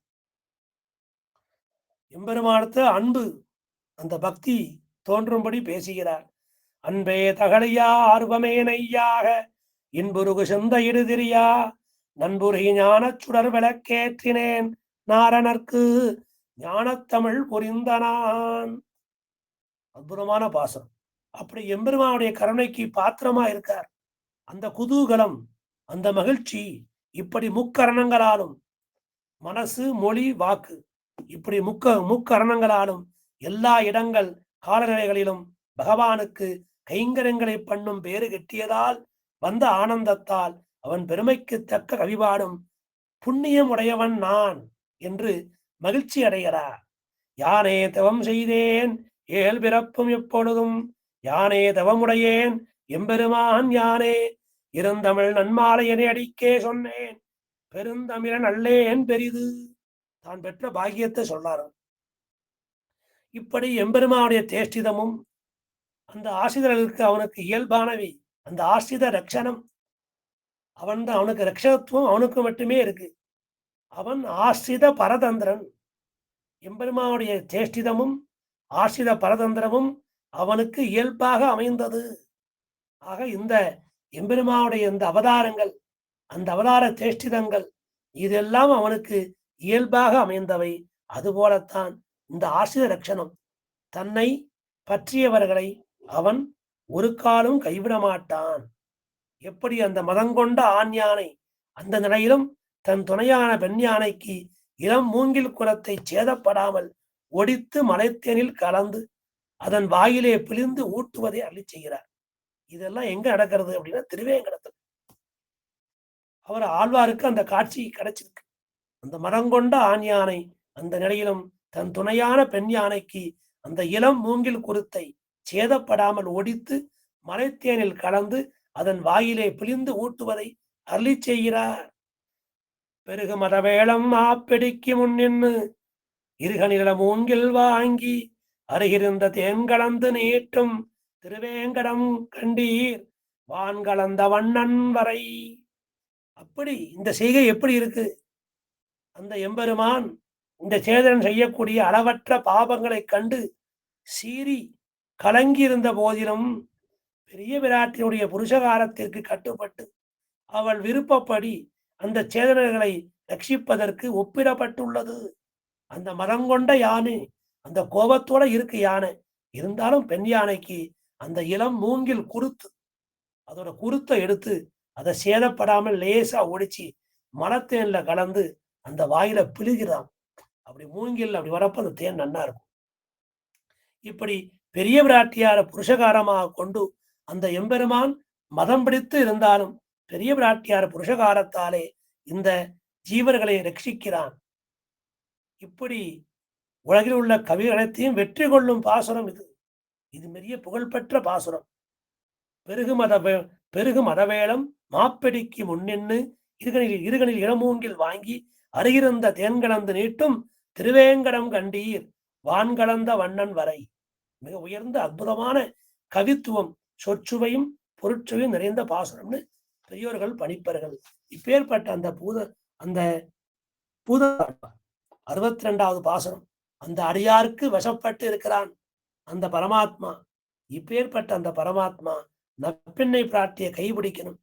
S1: எம்பெருமானத்த அன்பு அந்த பக்தி தோன்றும்படி பேசுகிறார். அன்பே தகளையா ஆர்வமே நெய்யாக இன்புருகு செந்த இடுதிரியா நண்புரை ஞான சுடர் விளக்கேற்றினேன் நாரணர்க்கு ஞானத்தமிழ் புரிந்தனான். அற்புதமான பாசம். அப்படி எம்பெருமானுடைய கருணைக்கு பாத்திரமா இருக்கார். அந்த குதூகலம் அந்த மகிழ்ச்சி இப்படி முக்கரணங்களாலும் மனசு மொழி வாக்கு இப்படி முக்கரணங்களாலும் எல்லா இடங்கள் காலநிலைகளிலும் பகவானுக்கு கைங்கரங்களை பண்ணும் பேறு கெட்டியதால் வந்த ஆனந்தத்தால் அவன் பெருமைக்கு தக்க கவிபாடும் புண்ணியம் உடையவன் நான் என்று மகிழ்ச்சி அடைகிறார். யானே தவம் செய்தேன் ஏழ் பிறப்பும் எப்பொழுதும் யானே தவமுடையேன் எம்பெருமான் யானே இருந்தமிழ் நன்மாலையனை அடிக்கே சொன்னேன் பெருந்தமிழன் அல்லேன் பெரிது. தான் பெற்ற பாக்கியத்தை சொன்னார். இப்படி எம்பெருமானுடைய தேஷ்டிதமும் அந்த ஆசிரியர்களுக்கு அவனுக்கு இயல்பானவை. அந்த ஆசிரித ரட்சணம் அவனுக்கு ரட்சகத்துவம் அவனுக்கு மட்டுமே இருக்கு. அவன் ஆசிரித பரதந்திரன். எம்பெருமானுடைய தேஷ்டிதமும் ஆசிரித பரதந்திரமும் அவனுக்கு இயல்பாக அமைந்தது. ஆக இந்த எம்பெருமானுடைய இந்த அவதாரங்கள் அந்த அவதார தேஷ்டிதங்கள் இதெல்லாம் அவனுக்கு இயல்பாக அமைந்தவை. அதுபோலத்தான் இந்த ஆசிரிய ரட்சணம். தன்னை பற்றியவர்களை அவன் ஒரு காலம் கைவிட மாட்டான். எப்படி அந்த மதங்கொண்ட ஆண் யானை அந்த நிலையிலும் தன் துணையான பெண் யானைக்கு இளம் மூங்கில் குலத்தை சேதப்படாமல் ஒடித்து மலைத்தேனில் கலந்து அதன் வாயிலே பிழிந்து ஊட்டுவதை அள்ளி செய்கிறார். இதெல்லாம் எங்க நடக்கிறது அப்படின்னா திருவேங்கடத்தில். அவர் ஆழ்வாருக்கு அந்த காட்சி கிடைச்சிருக்கு. அந்த மதங்கொண்ட ஆண் யானை அந்த நிலையிலும் தன் துணையான பெண் யானைக்கு அந்த இளம் மூங்கில் குருத்தை சேதப்படாமல் ஒடித்து மலைத்தேனில் கலந்து அதன் வாயிலே பிழிந்து ஊட்டுவதை அருளிச் செய்கிறார். பெருகு மதவேளம் ஆப்பிடிக்கு முன்னின்னு இருகநில மூங்கில் வாங்கி அருகிருந்த தேன் கலந்து நீட்டும் திருவேங்கடம் கண்டீர் வான் கலந்த வண்ணன் வரை. அப்படி இந்த செய்கை எப்படி இருக்கு? அந்த எம்பெருமான் இந்த சேதன் செய்யக்கூடிய அளவற்ற பாபங்களைக் கண்டு சீறி கலங்கியிருந்த போதிலும் பெரிய விராட்டினுடைய புருஷகாரத்திற்கு கட்டுப்பட்டு அவள் விருப்பப்படி அந்த சேதனர்களை ரட்சிப்பதற்கு ஒப்பிடப்பட்டுள்ளது. அந்த மதங்கொண்ட யானை, அந்த கோபத்தோட இருக்கு யானை. இருந்தாலும் பெண் யானைக்கு அந்த இளம் மூங்கில் குருத்து, அதோட குருத்தை எடுத்து அதை சேதப்படாமல் லேசா ஒடிச்சு மலத்தேன்ல கலந்து அந்த வாயில பிழுகிறான். அப்படி மூங்கில் அப்படி வரப்ப அந்த தேன் நன்னா இருக்கும். இப்படி பெரிய பிராட்டியார புருஷகாரமாக கொண்டு அந்த எம்பெருமான் மதம் பிடித்து இருந்தாலும் பெரிய பிராட்டியார புருஷகாரத்தாலே இந்த ஜீவர்களை ரட்சிக்கிறான். இப்படி உலகில் உள்ள கவிகள் அனைத்தையும் வெற்றி கொள்ளும் பாசுரம் இது. இது பெரிய புகழ்பெற்ற பாசுரம். பெருகு மதவேளம் மாப்பெடிக்கு முன்னின்னு இருகனில் இளமூங்கில் வாங்கி அருகிருந்த தேன்கலந்து நீட்டும் திருவேங்கடம் கண்டீர் வான்கலந்த வண்ணன் வரை. மிக உயர்ந்த அற்புதமான கவித்துவம், சொற்சுவையும் பொருட்சுவையும் நிறைந்த பாசுரம்னு பெரியோர்கள் பணிப்பர்கள். இப்பேற்பட்ட அந்த பூத 62வது பாசுரம். அந்த அடியாருக்கு வசப்பட்டு இருக்கிறான் அந்த பரமாத்மா. இப்பேற்பட்ட அந்த பரமாத்மா நப்பெண்ணை பிராட்டிய கைபிடிக்கணும்,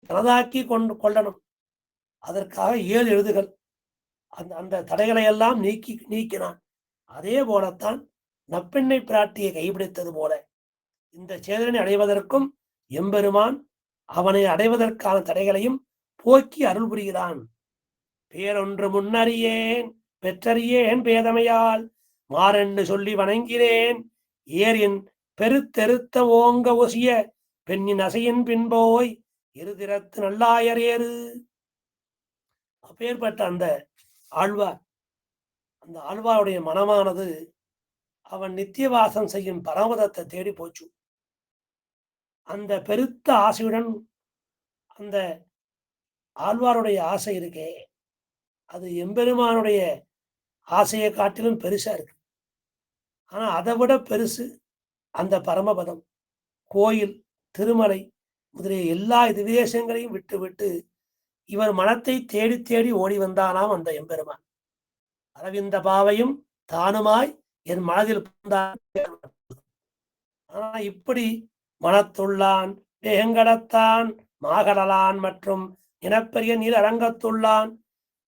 S1: தனதாக்கி கொள்ளணும். அதற்காக 7 எழுதுகள் அந்த தடைகளை எல்லாம் நீக்கினான். அதே போலத்தான் நப்பெண்ணை பிராட்டியை கைபிடித்தது போல இந்த சேதனை அடைவதற்கும் எம்பெருமான் அவனை அடைவதற்கான தடைகளையும் போக்கி அருள் புரிகிறான். பேரொன்று முன்னறியேன் பெற்றறியேன் பேதமையால் மாறென்று சொல்லி வணங்கிறேன் ஏரின் பெருத்தெருத்த ஓங்க ஒசிய பெண்ணின் அசையின் பின்போய் இருதிரத்து நல்லாயர் ஏறு. அப்பேற்பட்ட அந்த ஆழ்வார், அந்த ஆழ்வாருடைய மனமானது அவன் நித்தியவாசம் செய்யும் பரமதத்தை தேடி போச்சு. அந்த பெருத்த ஆசையுடன் அந்த ஆழ்வாருடைய ஆசை இருக்கே, அது எம்பெருமானுடைய ஆசையை காட்டிலும் பெருசா இருக்கு. ஆனா அதை விட பெருசு அந்த பரமபதம். கோயில், திருமலை முதலிய எல்லா திவேசங்களையும் விட்டு விட்டு இவர் மனத்தை தேடி தேடி ஓடி வந்தானாம் அந்த எம்பெருமான். அரவிந்த பாவையும் தானுமாய் என் மனதில் ஆனா இப்படி மனத்துள்ளான் வேங்கடத்தான் மாகடலான் மற்றும் இனப்பெரிய நீர் அரங்கத்துள்ளான்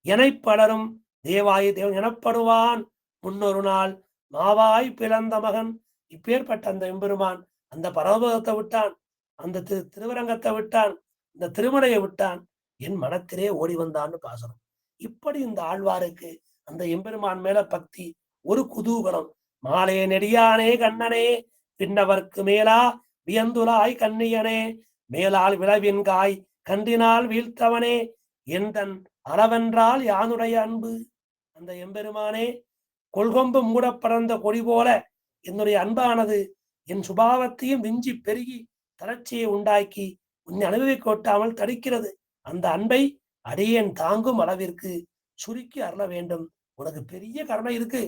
S1: எனைப்பலரும் தேவாயி தேவன் எனப்படுவான் முன்னொரு நாள் மாவாய் பிளந்த மகன். இப்பேற்பட்ட அந்த எம்பெருமான் அந்த பரமபதத்தை விட்டான், அந்த திருவரங்கத்தை விட்டான், இந்த திருமலையை விட்டான், என் மனத்திலே ஓடி வந்தான்னு பாசனம். இப்படி இந்த ஆழ்வாருக்கு அந்த எம்பெருமான் மேல பக்தி, ஒரு குதூகலம். மாலே நெடியானே கண்ணனே பின்னவர்க்கு மேலா வியந்துலாய் கண்ணியனே மேலால் விளைவின் காய் கன்றினால் வீழ்த்தவனே எந்தன் அளவென்றால் யானுடைய அன்பு. அந்த எம்பெருமானே, கொள்கொம்பு மூட பறந்த கொடி போல என்னுடைய அன்பானது என் சுபாவத்தையும் விஞ்சி பெருகி தளர்ச்சியை உண்டாக்கி உன்னை அனுபவிக்க கொட்டாமல் தடுக்கிறது. அந்த அன்பை அடியேன் தாங்கும் அளவிற்கு சுருக்கி அருள வேண்டும். உனக்கு பெரிய கருணை இருக்கு,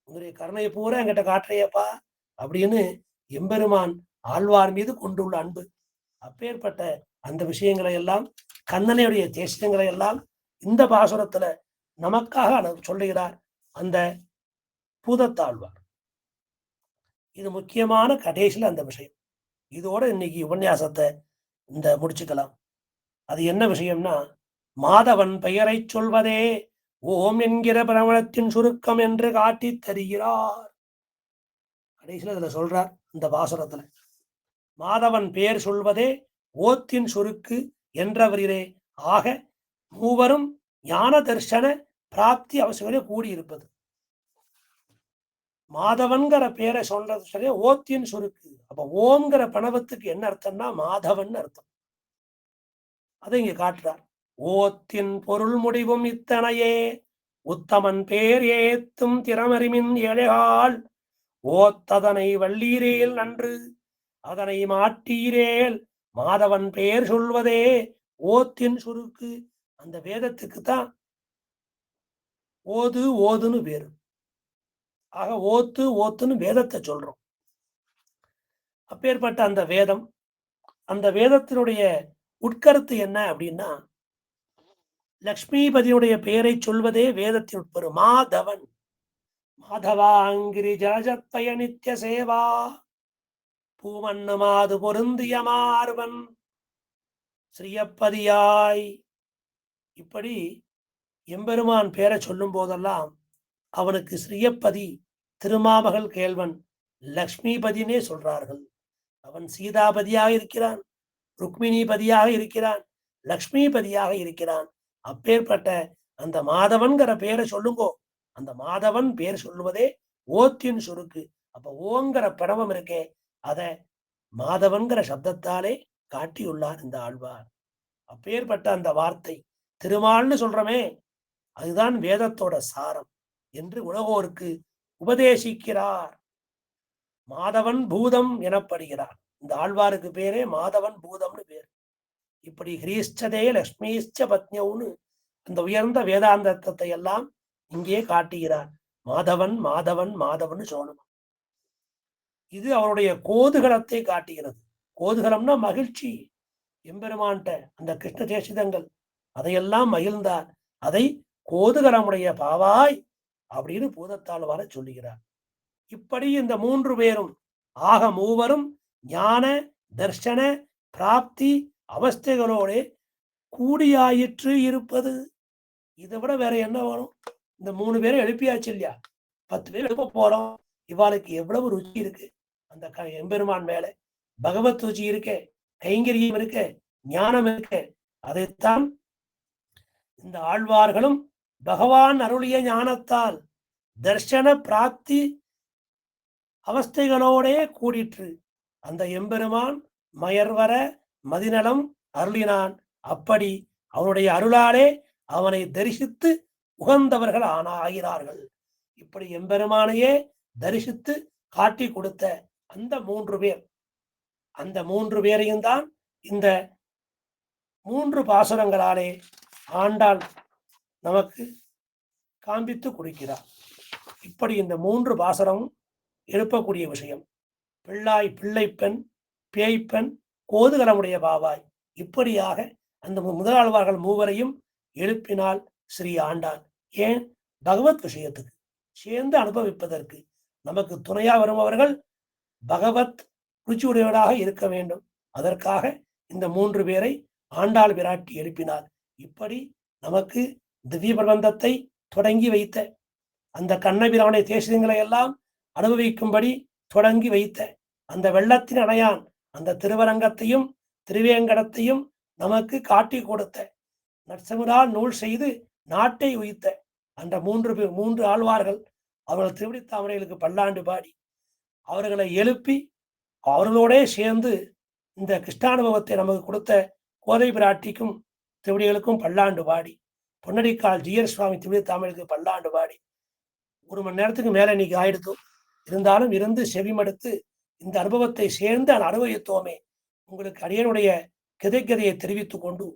S1: உங்களுடைய கருணையை பூரா என்கிட்ட காட்டுறையப்பா அப்படின்னு எம்பெருமான் ஆழ்வார் மீது கொண்டுள்ள அன்பு. அப்பேற்பட்ட அந்த விஷயங்களை எல்லாம், கண்ணனுடைய தேசங்களை எல்லாம் இந்த பாசுரத்துல நமக்காக சொல்லுகிறார் அந்த பூதத்தாழ்வார். இது முக்கியமான கடைசியில் அந்த விஷயம். இதோட இன்னைக்கு உபன்யாசத்தை முடிச்சுக்கலாம். அது என்ன விஷயம்னா, மாதவன் பெயரை சொல்வதே ஓம் என்கிற பிரமணத்தின் சுருக்கம் என்று காட்டி தருகிறார். கடைசியில் அதுல சொல்றார் இந்த பாசுரத்துல, மாதவன் பெயர் சொல்வதே ஓத்தின் சுருக்கு என்றவரிலே ஆக மூவரும் ஞான தர்சன பிராப்தி அவசியம் கூடியிருப்பது. மாதவன்கிற பேரை சொல்றது சரி, ஓத்தின் சுருக்கு. அப்ப ஓம்ங்கிற பணவத்துக்கு என்ன அர்த்தம்னா மாதவன் அர்த்தம். அதை இங்க காட்டுறார். ஓத்தின் பொருள் முடிவும் இத்தனையே உத்தமன் பேர் ஏத்தும் திறமறிமின் ஏழைகால் ஓத்ததனை வள்ளீரேல் நன்று அதனை மாட்டீரேல் மாதவன் பெயர் சொல்வதே ஓத்தின் சுருக்கு. அந்த வேதத்துக்கு தான் ஓது ஓதுன்னு பேரு. ஆக ஓத்து ஓத்துன்னு வேதத்தை சொல்றோம். அப்பேற்பட்ட அந்த வேதம், அந்த வேதத்தினுடைய உட்கருத்து என்ன அப்படின்னா, லக்ஷ்மிபதியுடைய பெயரை சொல்வதே வேதத்தின் உட்பெரு. மாதவன் மாதவாங்கிரி ஜலஜத்வய நித்திய சேவா பூமன்னு மாது பொருந்திய மார்வன் ஸ்ரீயப்பதியாய். இப்படி எம்பெருமான் பேரை சொல்லும் போதெல்லாம் அவனுக்கு ஸ்ரீயப்பதி, திருமாமகள் கேள்வன், லக்ஷ்மிபதினே சொல்றார்கள். அவன் சீதாபதியாக இருக்கிறான், ருக்மிணிபதியாக இருக்கிறான், லக்ஷ்மிபதியாக இருக்கிறான். அப்பேற்பட்ட அந்த மாதவன்கிற பெயரை சொல்லுங்கோ. அந்த மாதவன் பேர் சொல்லுவதே ஓத்தின் சுருக்கு. அப்ப ஓங்கிற பிரணவம் இருக்கே, அத மாதவன்கிற சப்தத்தாலே காட்டியுள்ளார் இந்த ஆழ்வார். அப்பேற்பட்ட அந்த வார்த்தை திருமால்னு சொல்றமே, அதுதான் வேதத்தோட சாரம் என்று உலகோருக்கு உபதேசிக்கிறார். மாதவன் பூதம் எனப்படுகிறார். இந்த ஆழ்வாருக்கு பேரே மாதவன் பூதம்னு பேர். இப்படி ஹ்ரீஷ்டதே லக்ஷ்மிஷ்ட பத்னியவுன்னு அந்த உயர்ந்த வேதாந்தத்தை எல்லாம் இங்கே காட்டுகிறார். மாதவன் மாதவன் மாதவன் சொல்லணும். இது அவருடைய கோதுகலத்தை காட்டுகிறது. கோதுகலம்னா மகிழ்ச்சி. எம்பெருமான்ட்ட அந்த கிருஷ்ண தேசிதங்கள் அதையெல்லாம் மகிழ்ந்தார். அதை கோதுகலமுடைய பாவாய் அப்படின்னு பூதத்தால் வர சொல்லுகிறார். இப்படி இந்த மூன்று பேரும் ஆக மூவரும் ஞான தர்ஷன பிராப்தி அவஸ்தைகளோட கூடியாயிற்று இருப்பது. இதை விட வேற என்ன வேணும்? இந்த மூணு பேரும் எழுப்பியாச்சு இல்லையா? 10 பேர் எழுப்ப போறோம். இவாளுக்கு எவ்வளவு ருச்சி இருக்கு அந்த எம்பெருமான் மேல. பகவத் ருச்சி இருக்கே, கைங்கரியம் இருக்க, ஞானம் இருக்க. அதைத்தான் இந்த ஆழ்வார்களும் பகவான் அருளிய ஞானத்தால் தர்ஷன பிராப்தி அவஸ்தைகளோடே கூடிற்று. அந்த எம்பெருமான் மயர்வர மதிநலம் அருளினான். அப்படி அவனுடைய அருளாலே அவனை தரிசித்து உகந்தவர்கள் ஆகிறார்கள். இப்படி எம்பெருமானையே தரிசித்து காட்டி கொடுத்த அந்த 3 பேர், அந்த 3 பேரையும் தான் இந்த 3 பாசுரங்களாலே ஆண்டாள் நமக்கு காண்பித்து கொடுக்கிறார். இப்படி இந்த 3 பாசுரம் எழுப்பக்கூடிய விஷயம். பிள்ளாய் பிள்ளை பெண் பேய்ப்பெண் கோதுகலமுடைய பாவாய், இப்படியாக அந்த முதலாழ்வார்கள் மூவரையும் எழுப்பினால் ஸ்ரீ ஆண்டாள். ஏன்? பகவத் விஷயத்துக்கு சேர்ந்து அனுபவிப்பதற்கு. நமக்கு துணையாக வருபவர்கள் பகவத் ருச்சியுடையவராக இருக்க வேண்டும். அதற்காக இந்த 3 பேரை ஆண்டாள் விராட்டி எழுப்பினார். இப்படி நமக்கு திவ்ய பிரபந்தத்தை தொடங்கி வைத்த அந்த கண்ணபிரானுடைய தேசியங்களை எல்லாம் அனுபவிக்கும்படி தொடங்கி வைத்த அந்த வெள்ளத்தின் அணையான் அந்த திருவரங்கத்தையும் திருவேங்கடத்தையும் நமக்கு காட்டி கொடுத்த நற்சமுதால் நூல் செய்து நாட்டை உயித்த அந்த 3 ஆழ்வார்கள் அவர்கள் திருவடி தாமரைகளுக்கு பல்லாண்டு பாடி அவர்களை எழுப்பி அவர்களோடே சேர்ந்து இந்த கிருஷ்ணானுபவத்தை நமக்கு கொடுத்த கோதை பிராட்டிக்கும் திருவடிகளுக்கும் பல்லாண்டு பாடி, பொன்னடிக்கால் ஜிஆர் சுவாமி திருவடி தாமரைக்கு பல்லாண்டு பாடி 1 மணி நேரத்துக்கு மேல இன்னைக்கு ஆயிடுத்தோம். இருந்தாலும் இருந்து செவிமடுத்து இந்த அனுபவத்தை சேர்ந்து அனுபவித்தோமே. உங்களுக்கு அடியனுடைய கிதைக்கதையை தெரிவித்துக் கொண்டு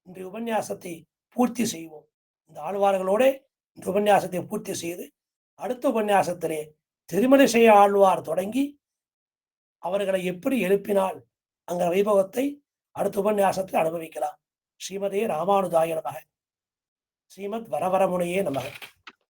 S1: இன்றைய உபன்யாசத்தை பூர்த்தி செய்வோம். இந்த ஆழ்வார்களோட இந்த உபன்யாசத்தை பூர்த்தி செய்து அடுத்த உபன்யாசத்திலே திருமணிசை ஆழ்வார் தொடங்கி அவர்களை எப்படி எழுப்பினால் அங்க வைபவத்தை அடுத்த உபன்யாசத்தில் அனுபவிக்கலாம். ஸ்ரீமதே ராமானுஜாய நமக. ஸ்ரீமத் வரவரமுனையே நமக.